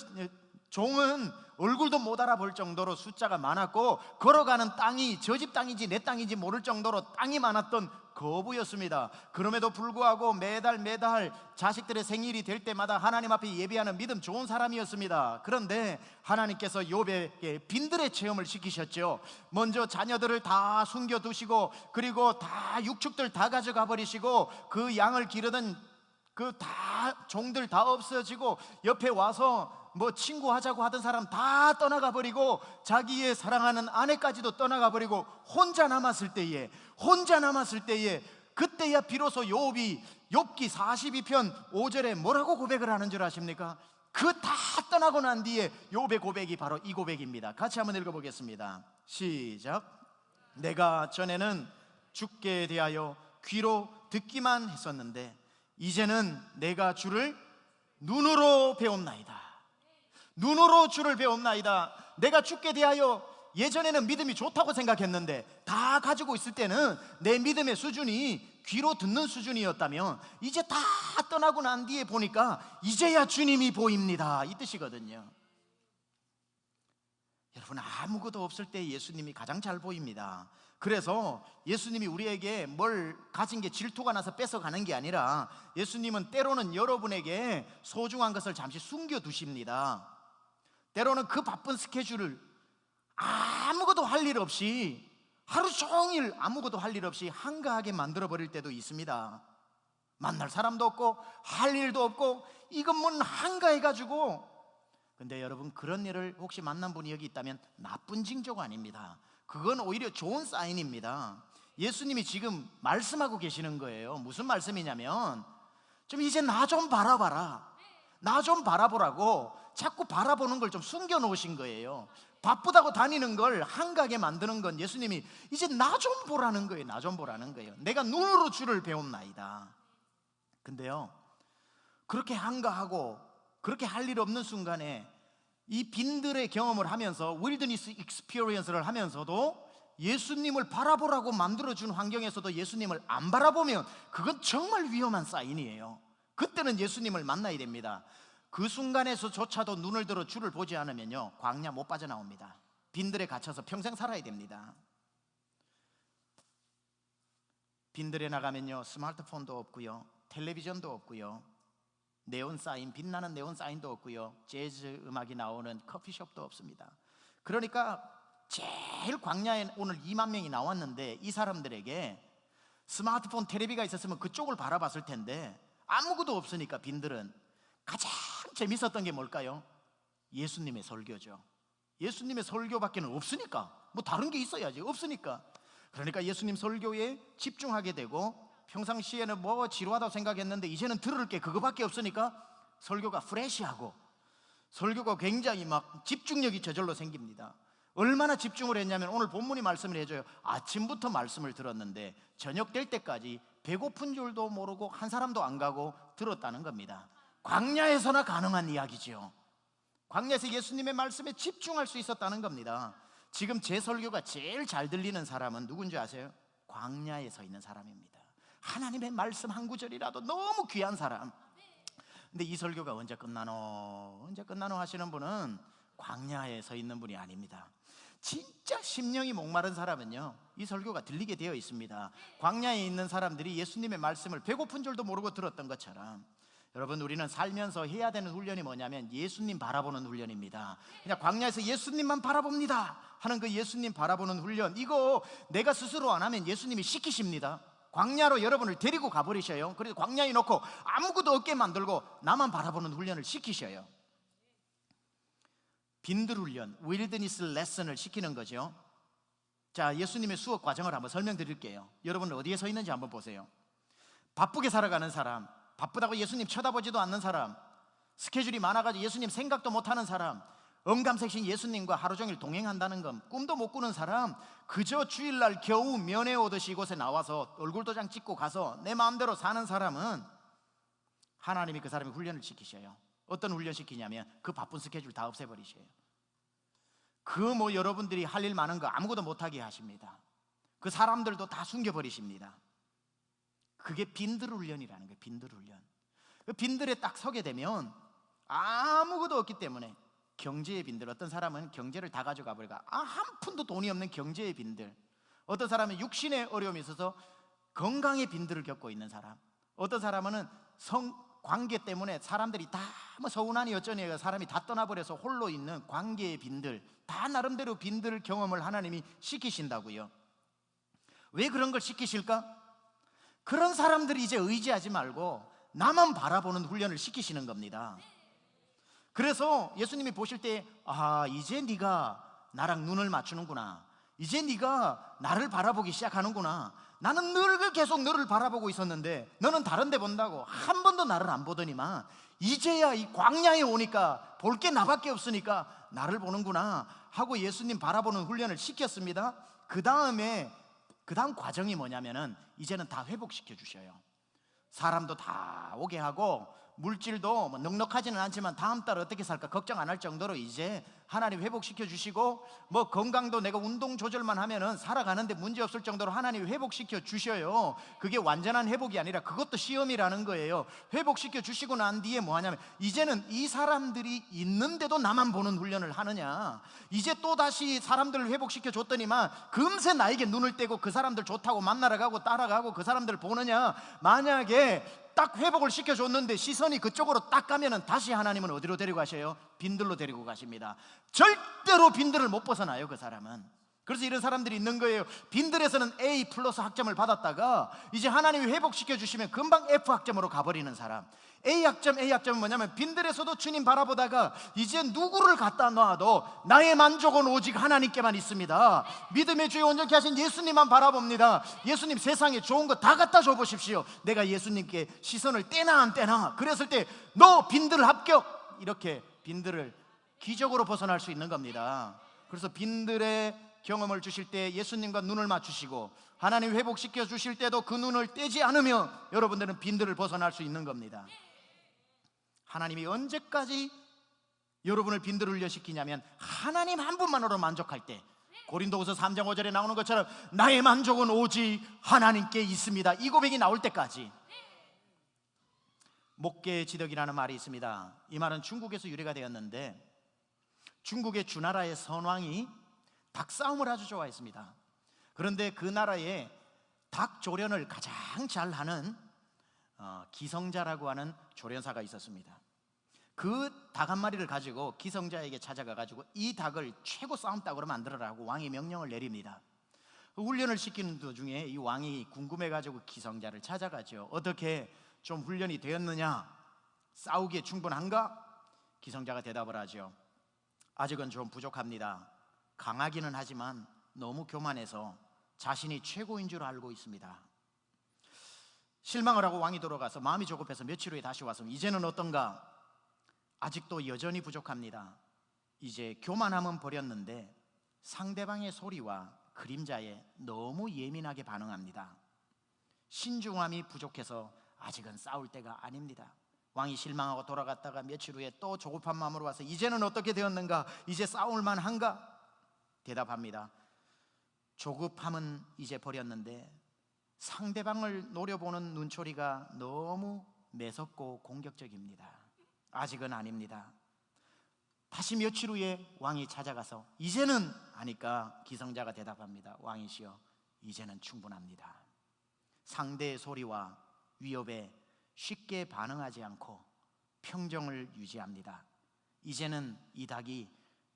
종은 얼굴도 못 알아볼 정도로 숫자가 많았고, 걸어가는 땅이 저 집 땅인지 내 땅인지 모를 정도로 땅이 많았던 거부였습니다. 그럼에도 불구하고 매달 자식들의 생일이 될 때마다 하나님 앞에 예배하는 믿음 좋은 사람이었습니다. 그런데 하나님께서 욥에게 빈들의 체험을 시키셨죠. 먼저 자녀들을 다 숨겨두시고, 그리고 다 육축들 다 가져가 버리시고, 그 양을 기르던 그 다 종들 다 없어지고, 옆에 와서 뭐 친구하자고 하던 사람 다 떠나가 버리고, 자기의 사랑하는 아내까지도 떠나가 버리고 혼자 남았을 때에 그때야 비로소 욥이 욥기 42편 5절에 뭐라고 고백을 하는 줄 아십니까? 그 다 떠나고 난 뒤에 욥의 고백이 바로 이 고백입니다. 같이 한번 읽어보겠습니다. 시작. 내가 전에는 주께 대하여 귀로 듣기만 했었는데 이제는 내가 주를 눈으로 배웠나이다. 눈으로 주를 배웠나이다. 내가 주께 대하여 예전에는 믿음이 좋다고 생각했는데, 다 가지고 있을 때는 내 믿음의 수준이 귀로 듣는 수준이었다면, 이제 다 떠나고 난 뒤에 보니까 이제야 주님이 보입니다, 이 뜻이거든요. 여러분, 아무것도 없을 때 예수님이 가장 잘 보입니다. 그래서 예수님이 우리에게 뭘 가진 게 질투가 나서 뺏어가는 게 아니라, 예수님은 때로는 여러분에게 소중한 것을 잠시 숨겨두십니다. 때로는 그 바쁜 스케줄을 아무것도 할 일 없이, 하루 종일 아무것도 할 일 없이 한가하게 만들어버릴 때도 있습니다. 만날 사람도 없고 할 일도 없고 이건 뭐 한가해가지고. 근데 여러분, 그런 일을 혹시 만난 분이 여기 있다면 나쁜 징조가 아닙니다. 그건 오히려 좋은 사인입니다. 예수님이 지금 말씀하고 계시는 거예요. 무슨 말씀이냐면, 좀 이제 나 좀 바라봐라, 나 좀 바라보라고 자꾸 바라보는 걸 좀 숨겨 놓으신 거예요. 바쁘다고 다니는 걸 한가하게 만드는 건 예수님이 이제 나 좀 보라는 거예요. 나 좀 보라는 거예요. 내가 눈으로 주를 배웠나이다. 근데요, 그렇게 한가하고 그렇게 할 일 없는 순간에 이 빈들의 경험을 하면서, 윌드니스 익스피리언스를 하면서도 예수님을 바라보라고 만들어준 환경에서도 예수님을 안 바라보면 그건 정말 위험한 사인이에요. 그때는 예수님을 만나야 됩니다. 그 순간에서조차도 눈을 들어 주를 보지 않으면요, 광야 못 빠져나옵니다. 빈들에 갇혀서 평생 살아야 됩니다. 빈들에 나가면요, 스마트폰도 없고요, 텔레비전도 없고요, 네온사인, 빛나는 네온사인도 없고요, 재즈 음악이 나오는 커피숍도 없습니다. 그러니까 제일 광야에 오늘 2만 명이 나왔는데, 이 사람들에게 스마트폰, 텔레비가 있었으면 그쪽을 바라봤을 텐데 아무것도 없으니까 빈들은 가장 재밌었던 게 뭘까요? 예수님의 설교죠. 예수님의 설교밖에 없으니까, 뭐 다른 게 있어야지, 없으니까. 그러니까 예수님 설교에 집중하게 되고, 평상시에는 뭐 지루하다고 생각했는데 이제는 들을 게 그거밖에 없으니까 설교가 프레시하고, 설교가 굉장히 막 집중력이 저절로 생깁니다. 얼마나 집중을 했냐면, 오늘 본문이 말씀을 해줘요. 아침부터 말씀을 들었는데 저녁 될 때까지 배고픈 줄도 모르고 한 사람도 안 가고 들었다는 겁니다. 광야에서나 가능한 이야기죠. 광야에서 예수님의 말씀에 집중할 수 있었다는 겁니다. 지금 제 설교가 제일 잘 들리는 사람은 누군지 아세요? 광야에 서 있는 사람입니다. 하나님의 말씀 한 구절이라도 너무 귀한 사람. 근데 이 설교가 언제 끝나노 하시는 분은 광야에 서 있는 분이 아닙니다. 진짜 심령이 목마른 사람은요, 이 설교가 들리게 되어 있습니다. 광야에 있는 사람들이 예수님의 말씀을 배고픈 줄도 모르고 들었던 것처럼, 여러분, 우리는 살면서 해야 되는 훈련이 뭐냐면 예수님 바라보는 훈련입니다. 그냥 광야에서 예수님만 바라봅니다 하는 그 예수님 바라보는 훈련, 이거 내가 스스로 안 하면 예수님이 시키십니다. 광야로 여러분을 데리고 가버리셔요. 그래서 광야에 놓고 아무것도 없게 만들고 나만 바라보는 훈련을 시키셔요. 빈들 훈련, 윌드니스 레슨을 시키는 거죠. 자, 예수님의 수업 과정을 한번 설명드릴게요. 여러분 어디에 서 있는지 한번 보세요. 바쁘게 살아가는 사람, 바쁘다고 예수님 쳐다보지도 않는 사람, 스케줄이 많아가지고 예수님 생각도 못하는 사람, 언감생신 예수님과 하루 종일 동행한다는 것 꿈도 못 꾸는 사람, 그저 주일날 겨우 면회 오듯이 이곳에 나와서 얼굴 도장 찍고 가서 내 마음대로 사는 사람은 하나님이 그 사람의 훈련을 시키셔요. 어떤 훈련 시키냐면 그 바쁜 스케줄 다 없애버리셔요. 그 여러분들이 할 일 많은 거 아무것도 못하게 하십니다. 그 사람들도 다 숨겨버리십니다. 그게 빈들 훈련이라는 거예요. 빈들 훈련. 그 빈들에 딱 서게 되면 아무것도 없기 때문에, 경제의 빈들, 어떤 사람은 경제를 다 가져가 버리고 한 푼도 돈이 없는 경제의 빈들, 어떤 사람은 육신의 어려움이 있어서 건강의 빈들을 겪고 있는 사람, 어떤 사람은 관계 때문에 사람들이 다 서운하니 어쩌니 사람이 다 떠나버려서 홀로 있는 관계의 빈들, 다 나름대로 빈들 경험을 하나님이 시키신다고요. 왜 그런 걸 시키실까? 그런 사람들이 이제 의지하지 말고 나만 바라보는 훈련을 시키시는 겁니다. 그래서 예수님이 보실 때, 이제 네가 나랑 눈을 맞추는구나, 이제 네가 나를 바라보기 시작하는구나. 나는 늘 계속 너를 바라보고 있었는데 너는 다른 데 본다고 한 번도 나를 안 보더니만 이제야 이 광야에 오니까 볼 게 나밖에 없으니까 나를 보는구나 하고 예수님 바라보는 훈련을 시켰습니다. 그 다음 과정이 뭐냐면은 이제는 다 회복시켜 주셔요. 사람도 다 오게 하고, 물질도 넉넉하지는 않지만 다음 달 어떻게 살까 걱정 안 할 정도로 이제 하나님 회복시켜 주시고, 건강도 내가 운동 조절만 하면은 살아가는데 문제 없을 정도로 하나님 회복시켜 주셔요. 그게 완전한 회복이 아니라 그것도 시험이라는 거예요. 회복시켜 주시고 난 뒤에 뭐 하냐면, 이제는 이 사람들이 있는데도 나만 보는 훈련을 하느냐, 이제 또 다시 사람들을 회복시켜 줬더니만 금세 나에게 눈을 떼고 그 사람들 좋다고 만나러 가고 따라가고 그 사람들 보느냐. 만약에 딱 회복을 시켜줬는데 시선이 그쪽으로 딱 가면은 다시 하나님은 어디로 데리고 가셔요? 빈들로 데리고 가십니다. 절대로 빈들을 못 벗어나요, 그 사람은. 그래서 이런 사람들이 있는 거예요. 빈들에서는 A+ 학점을 받았다가 이제 하나님이 회복시켜 주시면 금방 F 학점으로 가버리는 사람. A학점은 뭐냐면, 빈들에서도 주님 바라보다가 이제 누구를 갖다 놔도 나의 만족은 오직 하나님께만 있습니다. 믿음의 주에 온전케 하신 예수님만 바라봅니다. 예수님 세상에 좋은 거 다 갖다 줘 보십시오. 내가 예수님께 시선을 떼나 안 떼나. 그랬을 때 너 빈들 합격, 이렇게 빈들을 기적으로 벗어날 수 있는 겁니다. 그래서 빈들의 경험을 주실 때 예수님과 눈을 맞추시고 하나님 회복시켜 주실 때도 그 눈을 떼지 않으면 여러분들은 빈들을 벗어날 수 있는 겁니다. 하나님이 언제까지 여러분을 빈들을 훈련시키냐면, 하나님 한 분만으로 만족할 때, 고린도후서 3장 5절에 나오는 것처럼 나의 만족은 오직 하나님께 있습니다, 이 고백이 나올 때까지. 목계지덕이라는 말이 있습니다. 이 말은 중국에서 유래가 되었는데, 중국의 주나라의 선왕이 닭싸움을 아주 좋아했습니다. 그런데 그 나라에 닭 조련을 가장 잘하는 기성자라고 하는 조련사가 있었습니다. 그 닭 한 마리를 가지고 기성자에게 찾아가 가지고 이 닭을 최고 싸움닭으로 만들어라고 왕이 명령을 내립니다. 훈련을 시키는 도중에 이 왕이 궁금해 가지고 기성자를 찾아가죠. 어떻게 좀 훈련이 되었느냐, 싸우기에 충분한가? 기성자가 대답을 하죠. 아직은 좀 부족합니다. 강하기는 하지만 너무 교만해서 자신이 최고인 줄 알고 있습니다. 실망을 하고 왕이 돌아가서 마음이 조급해서 며칠 후에 다시 와서 이제는 어떤가? 아직도 여전히 부족합니다. 이제 교만함은 버렸는데 상대방의 소리와 그림자에 너무 예민하게 반응합니다. 신중함이 부족해서 아직은 싸울 때가 아닙니다. 왕이 실망하고 돌아갔다가 며칠 후에 또 조급한 마음으로 와서 이제는 어떻게 되었는가? 이제 싸울 만한가? 대답합니다. 조급함은 이제 버렸는데 상대방을 노려보는 눈초리가 너무 매섭고 공격적입니다. 아직은 아닙니다. 다시 며칠 후에 왕이 찾아가서 이제는 하니까 기성자가 대답합니다. 왕이시여, 이제는 충분합니다. 상대의 소리와 위협에 쉽게 반응하지 않고 평정을 유지합니다. 이제는 이 닭이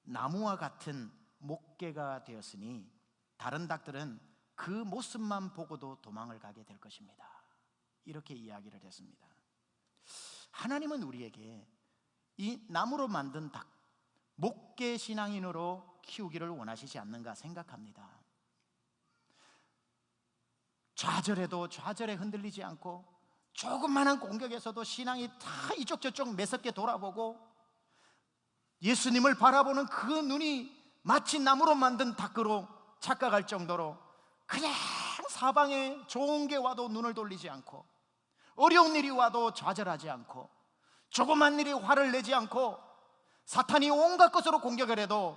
나무와 같은 목개가 되었으니 다른 닭들은 그 모습만 보고도 도망을 가게 될 것입니다. 이렇게 이야기를 했습니다. 하나님은 우리에게 이 나무로 만든 닭, 목개 신앙인으로 키우기를 원하시지 않는가 생각합니다. 좌절해도 좌절에 흔들리지 않고 조그마한 공격에서도 신앙이 다 이쪽 저쪽 매섭게 돌아보고 예수님을 바라보는 그 눈이 마치 나무로 만든 닭으로 착각할 정도로 그냥 사방에 좋은 게 와도 눈을 돌리지 않고 어려운 일이 와도 좌절하지 않고 조그만 일이 화를 내지 않고 사탄이 온갖 것으로 공격을 해도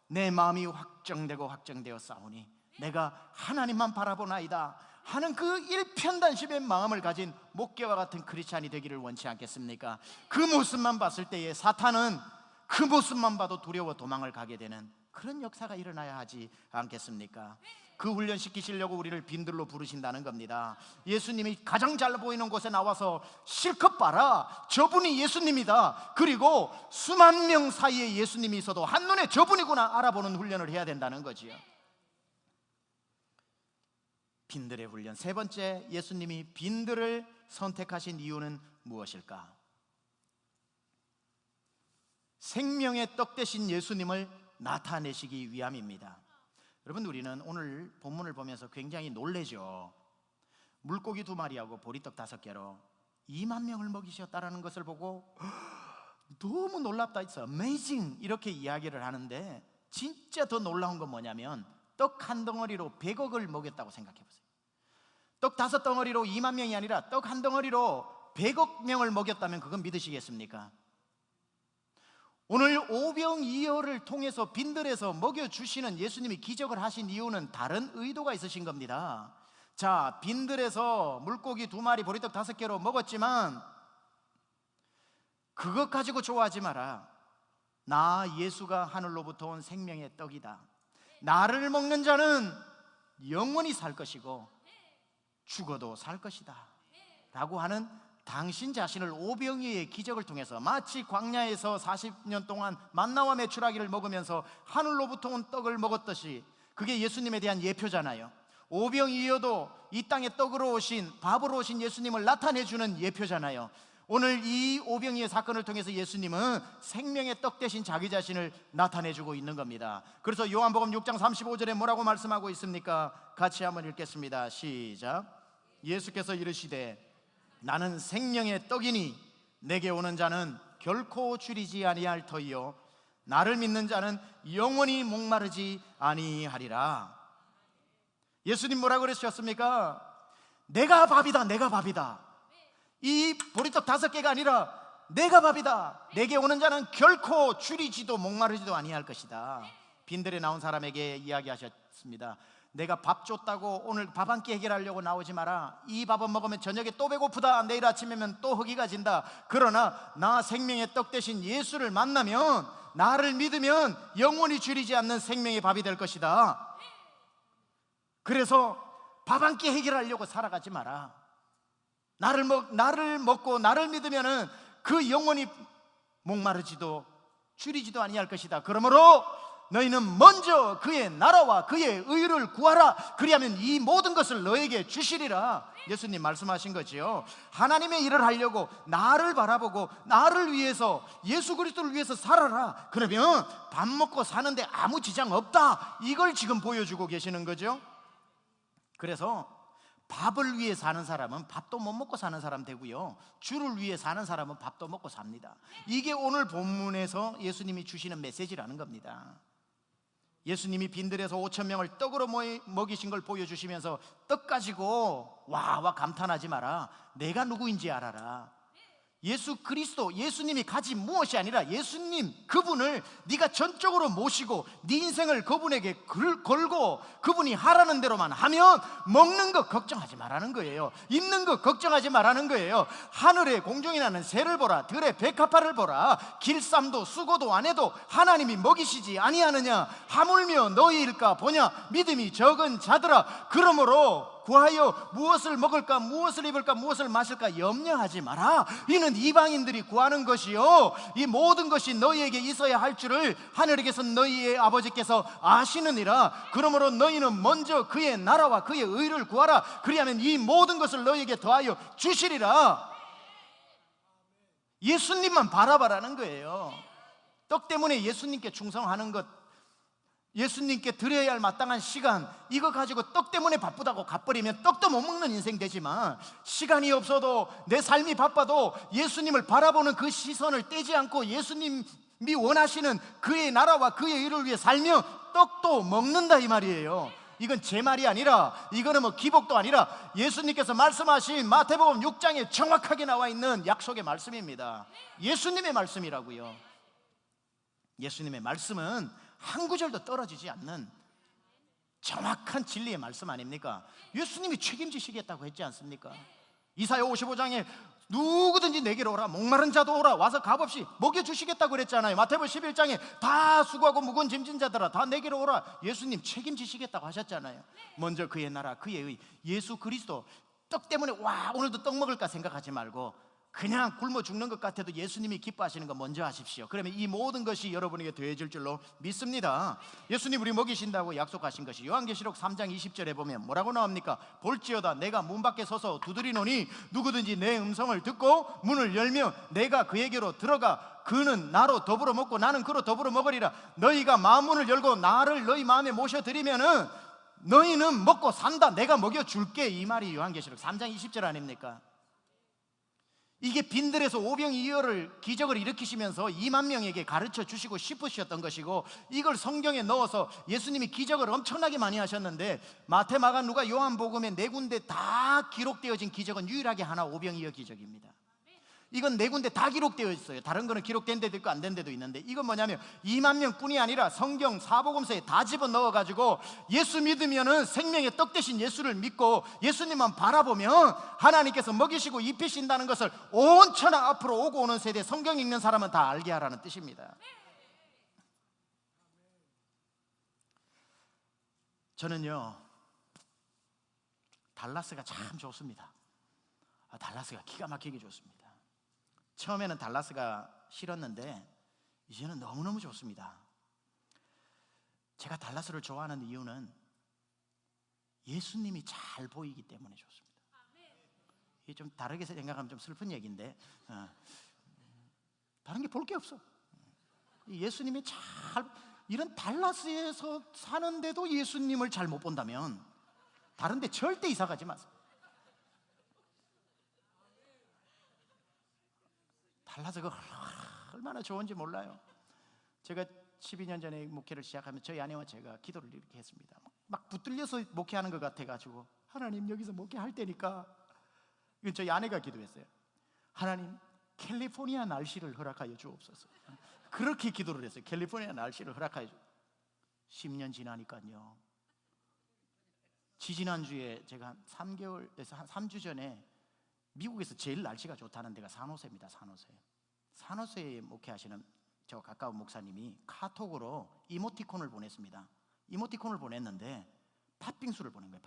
내 마음이 확정되어 싸우니 내가 하나님만 바라보나이다 하는 그 일편단심의 마음을 가진 목개와 같은 크리스찬이 되기를 원치 않겠습니까? 그 모습만 봤을 때에 사탄은 그 모습만 봐도 두려워 도망을 가게 되는 그런 역사가 일어나야 하지 않겠습니까? 그 훈련 시키시려고 우리를 빈들로 부르신다는 겁니다. 예수님이 가장 잘 보이는 곳에 나와서 실컷 봐라, 저분이 예수님이다. 그리고 수만 명 사이에 예수님이 있어도 한눈에 저분이구나 알아보는 훈련을 해야 된다는 거지요. 빈들의 훈련. 세 번째, 예수님이 빈들을 선택하신 이유는 무엇일까? 생명의 떡 되신 예수님을 나타내시기 위함입니다. 여러분, 우리는 오늘 본문을 보면서 굉장히 놀라죠. 물고기 2마리하고 보리떡 5개로 2만 명을 먹이셨다는 것을 보고 너무 놀랍다, It's amazing 이렇게 이야기를 하는데, 진짜 더 놀라운 건 뭐냐면 떡 한 덩어리로 100억을 먹였다고 생각해 보세요. 떡 5덩어리로 2만 명이 아니라 떡 한 덩어리로 100억 명을 먹였다면 그건 믿으시겠습니까? 오늘 오병이어를 통해서 빈들에서 먹여주시는 예수님이 기적을 하신 이유는 다른 의도가 있으신 겁니다. 자, 빈들에서 물고기 2마리 보리떡 5개로 먹었지만 그것 가지고 좋아하지 마라. 나 예수가 하늘로부터 온 생명의 떡이다. 나를 먹는 자는 영원히 살 것이고 죽어도 살 것이다 라고 하는 당신 자신을 오병이어의 기적을 통해서 마치 광야에서 40년 동안 만나와 메추라기를 먹으면서 하늘로부터 온 떡을 먹었듯이, 그게 예수님에 대한 예표잖아요. 오병이어도 이 땅에 떡으로 오신, 밥으로 오신 예수님을 나타내주는 예표잖아요. 오늘 이 오병이어 사건을 통해서 예수님은 생명의 떡 대신 자기 자신을 나타내주고 있는 겁니다. 그래서 요한복음 6장 35절에 뭐라고 말씀하고 있습니까? 같이 한번 읽겠습니다. 시작. 예수께서 이르시되 나는 생명의 떡이니 내게 오는 자는 결코 줄이지 아니할 터이요 나를 믿는 자는 영원히 목마르지 아니하리라. 예수님 뭐라고 그러셨습니까? 내가 밥이다, 내가 밥이다. 이 보리떡 5개가 아니라 내가 밥이다. 내게 오는 자는 결코 줄이지도 목마르지도 아니할 것이다. 빈들에 나온 사람에게 이야기하셨습니다. 내가 밥 줬다고 오늘 밥 한 끼 해결하려고 나오지 마라. 이 밥은 먹으면 저녁에 또 배고프다. 내일 아침이면 또 허기가 진다. 그러나 나 생명의 떡 대신 예수를 만나면, 나를 믿으면 영원히 줄이지 않는 생명의 밥이 될 것이다. 그래서 밥 한 끼 해결하려고 살아가지 마라. 나를 먹고 나를 믿으면 그 영원히 목마르지도 줄이지도 아니할 것이다. 그러므로 너희는 먼저 그의 나라와 그의 의를 구하라. 그리하면 이 모든 것을 너에게 주시리라. 예수님 말씀하신 거지요. 하나님의 일을 하려고 나를 바라보고 나를 위해서, 예수 그리스도를 위해서 살아라. 그러면 밥 먹고 사는데 아무 지장 없다. 이걸 지금 보여주고 계시는 거죠. 그래서 밥을 위해 사는 사람은 밥도 못 먹고 사는 사람 되고요, 주를 위해 사는 사람은 밥도 먹고 삽니다. 이게 오늘 본문에서 예수님이 주시는 메시지라는 겁니다. 예수님이 빈들에서 5천 명을 떡으로 먹이신 걸 보여주시면서 떡 가지고 와와 감탄하지 마라. 내가 누구인지 알아라. 예수 그리스도, 예수님이 가진 무엇이 아니라 예수님 그분을 네가 전적으로 모시고 네 인생을 그분에게 걸고 그분이 하라는 대로만 하면 먹는 거 걱정하지 말라는 거예요. 입는 거 걱정하지 말라는 거예요. 하늘에 공중에 나는 새를 보라, 들의 백합화를 보라. 길쌈도 수고도 안 해도 하나님이 먹이시지 아니하느냐. 하물며 너희일까 보냐. 믿음이 적은 자들아, 그러므로 구하여 무엇을 먹을까, 무엇을 입을까, 무엇을 마실까 염려하지 마라. 이는 이방인들이 구하는 것이요 이 모든 것이 너희에게 있어야 할 줄을 하늘에 계신 너희의 아버지께서 아시느니라. 그러므로 너희는 먼저 그의 나라와 그의 의를 구하라. 그리하면 이 모든 것을 너희에게 더하여 주시리라. 예수님만 바라봐라는 거예요. 떡 때문에 예수님께 충성하는 것, 예수님께 드려야 할 마땅한 시간, 이거 가지고 떡 때문에 바쁘다고 갚버리면 떡도 못 먹는 인생 되지만, 시간이 없어도 내 삶이 바빠도 예수님을 바라보는 그 시선을 떼지 않고 예수님이 원하시는 그의 나라와 그의 일을 위해 살며 떡도 먹는다 이 말이에요. 이건 제 말이 아니라, 이거는 뭐 기복도 아니라 예수님께서 말씀하신 마태복음 6장에 정확하게 나와 있는 약속의 말씀입니다. 예수님의 말씀이라고요. 예수님의 말씀은 한 구절도 떨어지지 않는 정확한 진리의 말씀 아닙니까? 예수님이 책임지시겠다고 했지 않습니까? 이사야 55장에 누구든지 내게로 오라, 목마른 자도 오라, 와서 값없이 먹여주시겠다고 그랬잖아요. 마태복음 11장에 다 수고하고 무거운 짐진 자들아 다 내게로 오라, 예수님 책임지시겠다고 하셨잖아요. 먼저 그의 나라, 그의 의, 예수 그리스도. 떡 때문에 와 오늘도 떡 먹을까 생각하지 말고 그냥 굶어 죽는 것 같아도 예수님이 기뻐하시는 거 먼저 하십시오. 그러면 이 모든 것이 여러분에게 더해질 줄로 믿습니다. 예수님 우리 먹이신다고 약속하신 것이 요한계시록 3장 20절에 보면 뭐라고 나옵니까? 볼지어다 내가 문 밖에 서서 두드리노니 누구든지 내 음성을 듣고 문을 열며 내가 그에게로 들어가 그는 나로 더불어 먹고 나는 그로 더불어 먹으리라. 너희가 마음문을 열고 나를 너희 마음에 모셔드리면은 너희는 먹고 산다, 내가 먹여줄게, 이 말이 요한계시록 3장 20절 아닙니까? 이게 빈들에서 오병이어를 기적을 일으키시면서 2만 명에게 가르쳐 주시고 싶으셨던 것이고, 이걸 성경에 넣어서 예수님이 기적을 엄청나게 많이 하셨는데 마태, 마가, 누가, 요한복음에 네 군데 다 기록되어진 기적은 유일하게 하나, 오병이어 기적입니다. 이건 네 군데 다 기록되어 있어요. 다른 거는 기록된 데도 있고 안 된 데도 있는데, 이건 뭐냐면 2만 명뿐이 아니라 성경 사복음서에 다 집어넣어가지고 예수 믿으면은 생명의 떡 대신 예수를 믿고 예수님만 바라보면 하나님께서 먹이시고 입히신다는 것을 온 천하 앞으로 오고 오는 세대 성경 읽는 사람은 다 알게 하라는 뜻입니다. 저는요 달라스가 참 좋습니다. 달라스가 기가 막히게 좋습니다. 처음에는 달라스가 싫었는데 이제는 너무너무 좋습니다. 제가 달라스를 좋아하는 이유는 예수님이 잘 보이기 때문에 좋습니다. 이게 좀 다르게 생각하면 좀 슬픈 얘기인데 다른 게 볼 게 없어. 예수님이 잘, 이런 달라스에서 사는데도 예수님을 잘 못 본다면 다른 데 절대 이사 가지 마세요. 달라스가 얼마나 좋은지 몰라요. 제가 12년 전에 목회를 시작하면 저희 아내와 제가 기도를 이렇게 했습니다. 막 붙들려서 목회하는 것 같아가지고, 하나님 여기서 목회할 때니까, 이건 저희 아내가 기도했어요. 하나님 캘리포니아 날씨를 허락하여 주옵소서. 그렇게 기도를 했어요. 캘리포니아 날씨를 허락하여 주옵소서. 10년 지나니까요, 지지난주에 제가 3개월에서 한 3주 전에 미국에서 제일 날씨가 좋다는 데가 산호세입니다. 산호세에 목회하시는 저 가까운 목사님이 카톡으로 이모티콘을 보냈습니다. 이모티콘을 보냈는데 팥빙수를 보낸 거예요.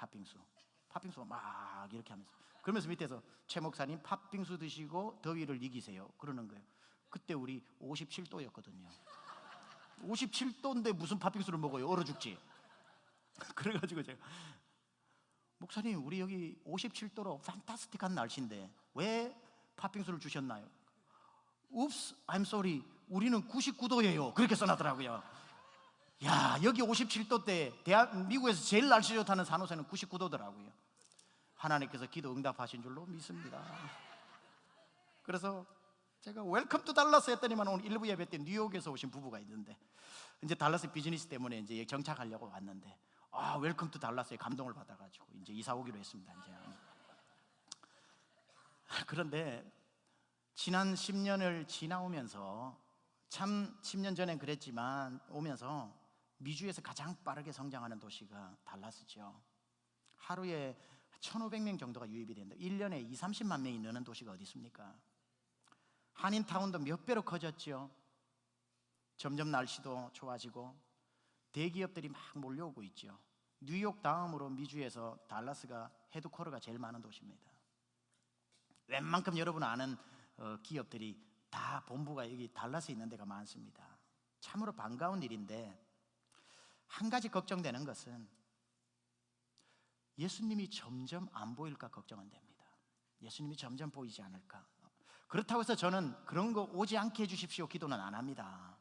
팥빙수가 막 이렇게 하면서, 그러면서 밑에서 최 목사님 팥빙수 드시고 더위를 이기세요 그러는 거예요. 그때 우리 57도였거든요 57도인데 무슨 팥빙수를 먹어요, 얼어 죽지. 그래가지고 제가, 목사님 우리 여기 57도로 판타스틱한 날씨인데 왜 팥빙수를 주셨나요? Oops, I'm sorry, 우리는 99도예요 그렇게 써놨더라고요. 야, 여기 57도 때 미국에서 제일 날씨 좋다는 산호세는 99도더라고요 하나님께서 기도 응답하신 줄로 믿습니다. 그래서 제가 웰컴 투 달라스 했더니만 오늘 일부 예배 때 뉴욕에서 오신 부부가 있는데, 이제 달라스 비즈니스 때문에 이제 정착하려고 왔는데, 웰컴 투 달라스에 감동을 받아가지고 이제 이사 오기로 했습니다. 이제. 그런데 지난 10년을 지나오면서, 참 10년 전엔 그랬지만 오면서 미주에서 가장 빠르게 성장하는 도시가 달라스죠. 하루에 1,500명 정도가 유입이 된다. 1년에 2, 30만 명이 느는 도시가 어디 있습니까? 한인타운도 몇 배로 커졌죠. 점점 날씨도 좋아지고 대기업들이 막 몰려오고 있죠. 뉴욕 다음으로 미주에서 달라스가 헤드쿼터가 제일 많은 도시입니다. 웬만큼 여러분 아는 기업들이 다 본부가 여기 달라스에 있는 데가 많습니다. 참으로 반가운 일인데, 한 가지 걱정되는 것은 예수님이 점점 안 보일까 걱정은 됩니다. 예수님이 점점 보이지 않을까. 그렇다고 해서 저는 그런 거 오지 않게 해주십시오 기도는 안 합니다.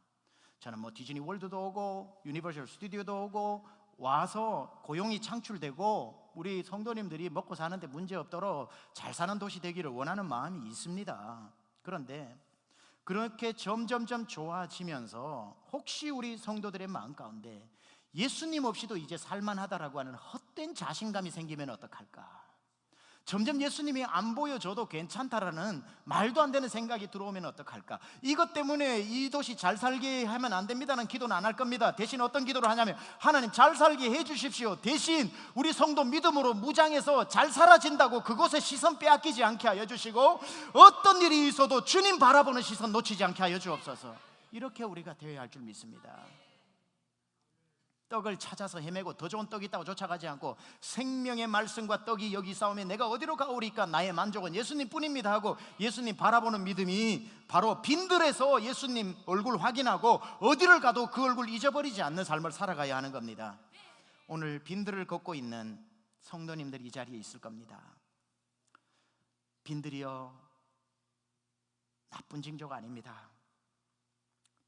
저는 뭐 디즈니 월드도 오고 유니버셜 스튜디오도 오고 와서 고용이 창출되고 우리 성도님들이 먹고 사는데 문제 없도록 잘 사는 도시 되기를 원하는 마음이 있습니다. 그런데 그렇게 점점점 좋아지면서 혹시 우리 성도들의 마음 가운데 예수님 없이도 이제 살만하다라고 하는 헛된 자신감이 생기면 어떡할까? 점점 예수님이 안 보여줘도 괜찮다라는 말도 안 되는 생각이 들어오면 어떡할까? 이것 때문에 이 도시 잘 살게 하면 안 됩니다는 기도는 안 할 겁니다. 대신 어떤 기도를 하냐면, 하나님 잘 살게 해주십시오. 대신 우리 성도 믿음으로 무장해서 잘 살아진다고 그곳에 시선 빼앗기지 않게 하여 주시고, 어떤 일이 있어도 주님 바라보는 시선 놓치지 않게 하여 주옵소서. 이렇게 우리가 되어야 할 줄 믿습니다. 떡을 찾아서 헤매고 더 좋은 떡이 있다고 쫓아가지 않고, 생명의 말씀과 떡이 여기 싸우면 내가 어디로 가오리까? 나의 만족은 예수님 뿐입니다 하고 예수님 바라보는 믿음이 바로 빈들에서 예수님 얼굴 확인하고 어디를 가도 그 얼굴 잊어버리지 않는 삶을 살아가야 하는 겁니다. 오늘 빈들을 걷고 있는 성도님들이 이 자리에 있을 겁니다. 빈들이여, 나쁜 징조가 아닙니다.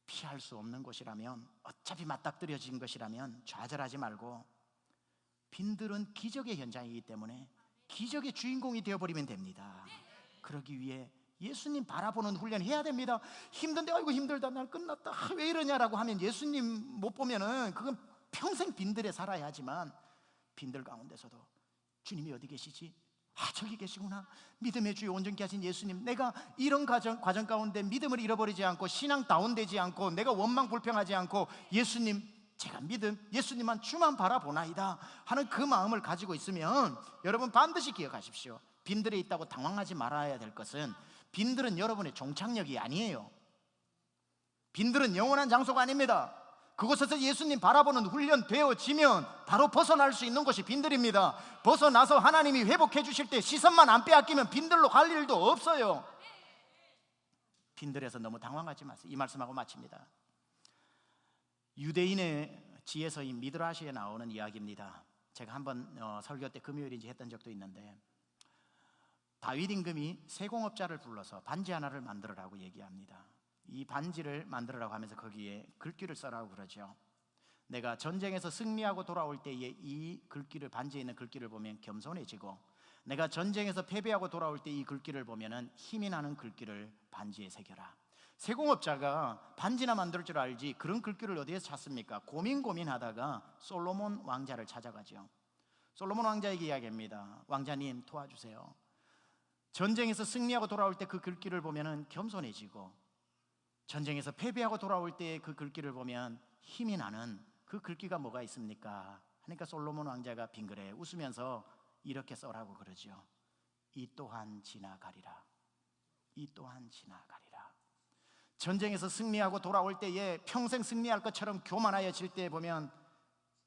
피할 수 없는 곳이라면, 어차피 맞닥뜨려진 것이라면 좌절하지 말고, 빈들은 기적의 현장이기 때문에 기적의 주인공이 되어버리면 됩니다. 그러기 위해 예수님 바라보는 훈련 해야 됩니다. 힘든데 아이고 힘들다, 날 끝났다, 왜 이러냐라고 하면 예수님 못 보면은 그건 평생 빈들에 살아야 하지만, 빈들 가운데서도 주님이 어디 계시지? 저기 계시구나. 믿음의 주여 온전케 하신 예수님, 내가 이런 과정 가운데 믿음을 잃어버리지 않고 신앙 다운되지 않고 내가 원망 불평하지 않고 예수님, 제가 믿음 예수님만 주만 바라보나이다 하는 그 마음을 가지고 있으면, 여러분 반드시 기억하십시오. 빈들에 있다고 당황하지 말아야 될 것은, 빈들은 여러분의 종착역이 아니에요. 빈들은 영원한 장소가 아닙니다. 그곳에서 예수님 바라보는 훈련 되어지면 바로 벗어날 수 있는 곳이 빈들입니다. 벗어나서 하나님이 회복해 주실 때 시선만 안 빼앗기면 빈들로 갈 일도 없어요. 빈들에서 너무 당황하지 마세요. 이 말씀하고 마칩니다. 유대인의 지혜서인 미드라시에 나오는 이야기입니다. 제가 한번 설교 때 금요일인지 했던 적도 있는데, 다윗 임금이 세공업자를 불러서 반지 하나를 만들으라고 얘기합니다. 이 반지를 만들으라고 하면서 거기에 글귀를 써라고 그러죠. 내가 전쟁에서 승리하고 돌아올 때에 이 글귀를, 반지에 있는 글귀를 보면 겸손해지고, 내가 전쟁에서 패배하고 돌아올 때 이 글귀를 보면은 힘이 나는 글귀를 반지에 새겨라. 세공업자가 반지나 만들 줄 알지 그런 글귀를 어디에서 찾습니까? 고민하다가 솔로몬 왕자를 찾아가죠. 솔로몬 왕자에게 이야기합니다. 왕자님 도와주세요. 전쟁에서 승리하고 돌아올 때 그 글귀를 보면은 겸손해지고, 전쟁에서 패배하고 돌아올 때 그 글귀를 보면 힘이 나는 그 글귀가 뭐가 있습니까? 하니까 솔로몬 왕자가 빙그레 웃으면서 이렇게 써라고 그러죠. 이 또한 지나가리라. 이 또한 지나가리라. 전쟁에서 승리하고 돌아올 때에 평생 승리할 것처럼 교만하여질 때 보면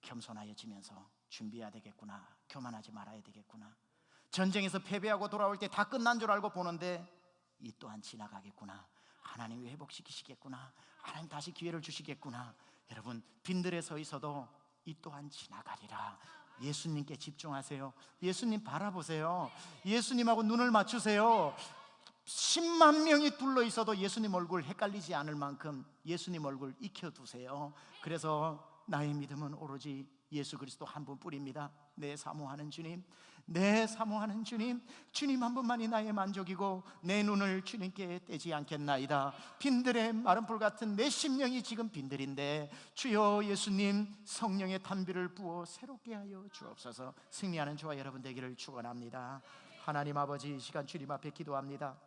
겸손하여지면서 준비해야 되겠구나, 교만하지 말아야 되겠구나. 전쟁에서 패배하고 돌아올 때 다 끝난 줄 알고 보는데 이 또한 지나가겠구나, 하나님이 회복시키시겠구나, 하나님 다시 기회를 주시겠구나. 여러분 빈들에 서 있어도 이 또한 지나가리라. 예수님께 집중하세요. 예수님 바라보세요. 예수님하고 눈을 맞추세요. 10만 명이 둘러 있어도 예수님 얼굴 헷갈리지 않을 만큼 예수님 얼굴 익혀두세요. 그래서 나의 믿음은 오로지 예수 그리스도 한 분뿐입니다. 내 사모하는 주님, 내 사모하는 주님, 주님 한 분만이 나의 만족이고 내 눈을 주님께 떼지 않겠나이다. 빈들의 마른 불 같은 내 심령이 지금 빈들인데 주여 예수님 성령의 탄비를 부어 새롭게 하여 주옵소서. 승리하는 저와 여러분 되기를 축원합니다. 하나님 아버지, 이 시간 주님 앞에 기도합니다.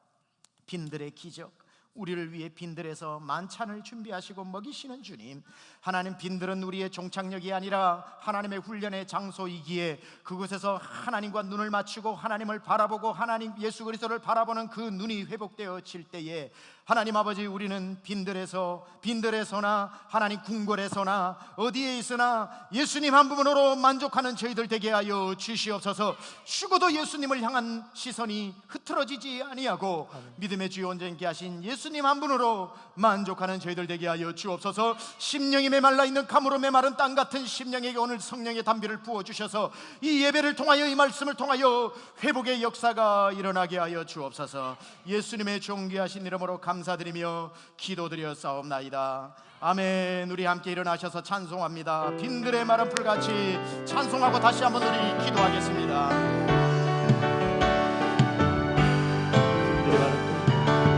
빈들의 기적, 우리를 위해 빈들에서 만찬을 준비하시고 먹이시는 주님, 하나님, 빈들은 우리의 종착역이 아니라 하나님의 훈련의 장소이기에 그곳에서 하나님과 눈을 맞추고 하나님을 바라보고 하나님 예수 그리스도를 바라보는 그 눈이 회복되어질 때에 하나님 아버지, 우리는 빈들에서나 하나님 궁궐에서나 어디에 있으나 예수님 한 분으로 만족하는 저희들 되게 하여 주시옵소서. 죽어도 예수님을 향한 시선이 흐트러지지 아니하고 믿음의 주요 온전케 하신 예수님 한 분으로 만족하는 저희들 되게 하여 주옵소서. 심령이 메말라 있는 가무로 메마른 땅 같은 심령에게 오늘 성령의 담비를 부어주셔서 이 예배를 통하여, 이 말씀을 통하여 회복의 역사가 일어나게 하여 주옵소서. 예수님의 존귀하신 이름으로 감사드리며 기도드려 싸움나이다. 아멘. 우리 함께 일어나셔서 찬송합니다. 빈들의 마른 풀같이 찬송하고 다시 한번 우리 기도하겠습니다.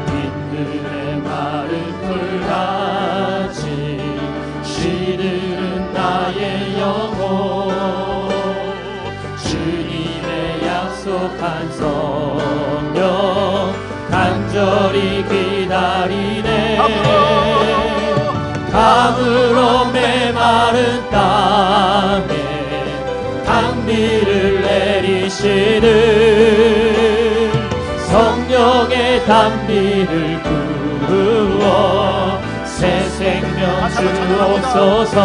빈들의 마른 풀같이 시들은 나의 영혼, 주님의 약속한 성령 간절히 기다리네. 가물어 메마른 땅에 단비를 내리시는 성령의 단비를 부어 새 생명 주옵소서.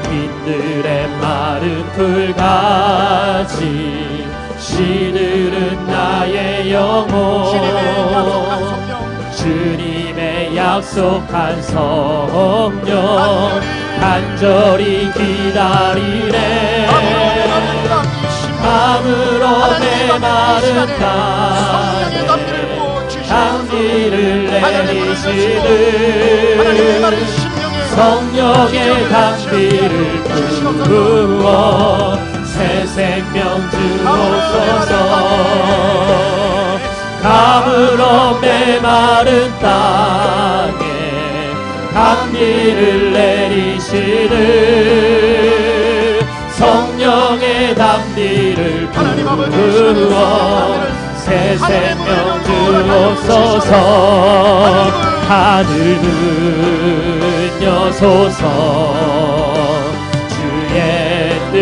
빈들의 마른 풀같이 시들은 나의 영혼, 주님의 약속한 성령 간절히 기다리네. 가물어 메마른 땅에 단비를 내리시는 성령의 단비를 부어 새 생명 주옵소서. 가물어 메마른 땅에 단비를 내리시는 성령의 단비를 부어 새 생명 주옵소서. 하늘 문 여소서. 주의 뜻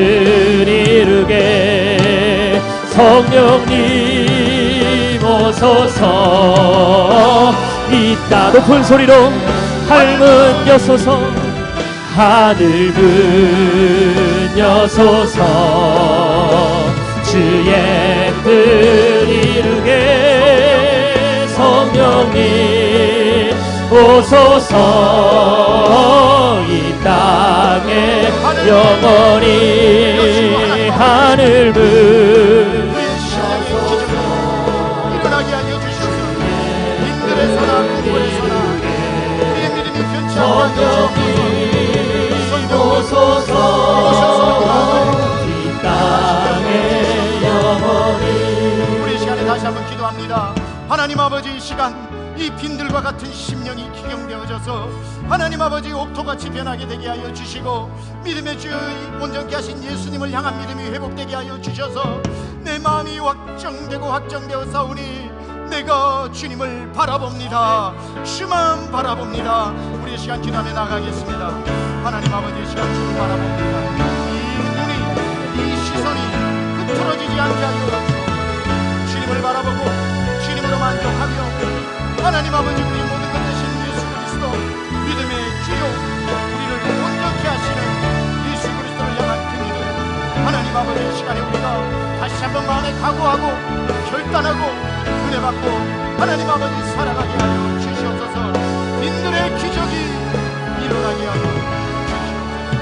이루게 성령님 오소서. 이따 높은 소리로 하늘 여소서. 하늘 문 여소서. 주의 뜻 이루게 성령님 오소서. 이 땅에 영원히 하늘 문 일어나게 하여 주시옵소서. 빈들에서나 궁궐에서나 우리의 믿음이 변치 않게 오소서. 이 땅에 영원히. 우리 시간에 다시 한번 기도합니다. 하나님 아버지, 이 시간 이 빈들과 같은 심령이 기경되어져서 하나님 아버지 옥토같이 변하게 되게 하여 주시고 믿음의 주 온전케 하신 예수님을 향한 믿음이 회복되게 하여 주셔서 내 마음이 확정되어 싸우니 내가 주님을 바라봅니다. 주만 바라봅니다. 우리 시간 기도하며 나가겠습니다. 하나님 아버지, 이 시간 주를 바라봅니다. 이 눈이, 이 시선이 흐트러지지 않게 하여 주님을 바라보고 주님으로 만족하며 하나님 아버지, 우리 모든 것 되신 예수 그리스도 믿음의 주요 우리를 온전케 하시는 예수 그리스도를 향한 그 믿음, 하나님 아버지, 이 시간에 우리가 다시 한번 마음에 각오하고 결단하고 은혜 받고 하나님 아버지 살아가게 하여 주시옵소서. 빈들의 기적이 일어나게 하여 주시옵소서.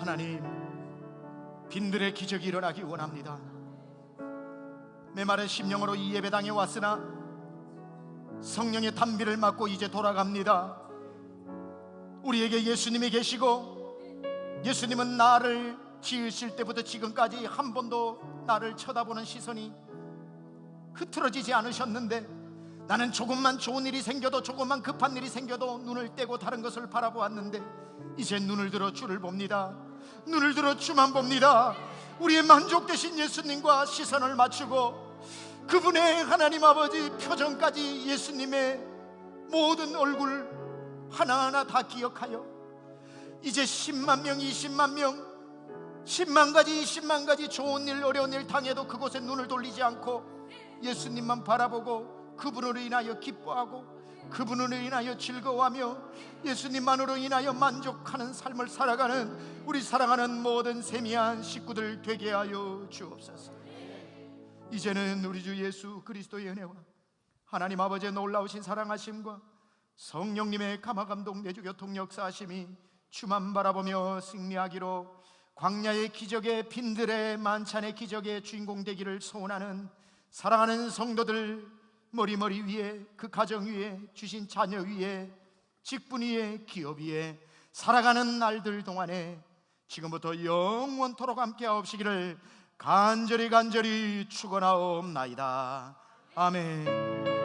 하나님, 빈들의 기적이 일어나기 원합니다. 메마른 심령으로 이 예배당에 왔으나 성령의 단비를 맞고 이제 돌아갑니다. 우리에게 예수님이 계시고 예수님은 나를 지으실 때부터 지금까지 한 번도 나를 쳐다보는 시선이 흐트러지지 않으셨는데 나는 조금만 좋은 일이 생겨도 조금만 급한 일이 생겨도 눈을 떼고 다른 것을 바라보았는데 이제 눈을 들어 주를 봅니다. 눈을 들어 주만 봅니다. 우리의 만족 되신 예수님과 시선을 맞추고 그분의 하나님 아버지 표정까지 예수님의 모든 얼굴 하나하나 다 기억하여 이제 10만 명, 20만 명, 10만 가지, 20만 가지 좋은 일, 어려운 일 당해도 그곳에 눈을 돌리지 않고 예수님만 바라보고 그분으로 인하여 기뻐하고 그분으로 인하여 즐거워하며 예수님만으로 인하여 만족하는 삶을 살아가는 우리 사랑하는 모든 세미한 식구들 되게 하여 주옵소서. 이제는 우리 주 예수 그리스도의 은혜와 하나님 아버지의 놀라우신 사랑하심과 성령님의 감화감동 내주 교통 역사하심이 주만 바라보며 승리하기로 광야의 기적의 빈들의 만찬의 기적의 주인공 되기를 소원하는 사랑하는 성도들 머리머리 위에 그 가정 위에 주신 자녀 위에 직분 위에 기업 위에 살아가는 날들 동안에 지금부터 영원토록 함께 하옵시기를 간절히 축원하옵나이다. 아멘.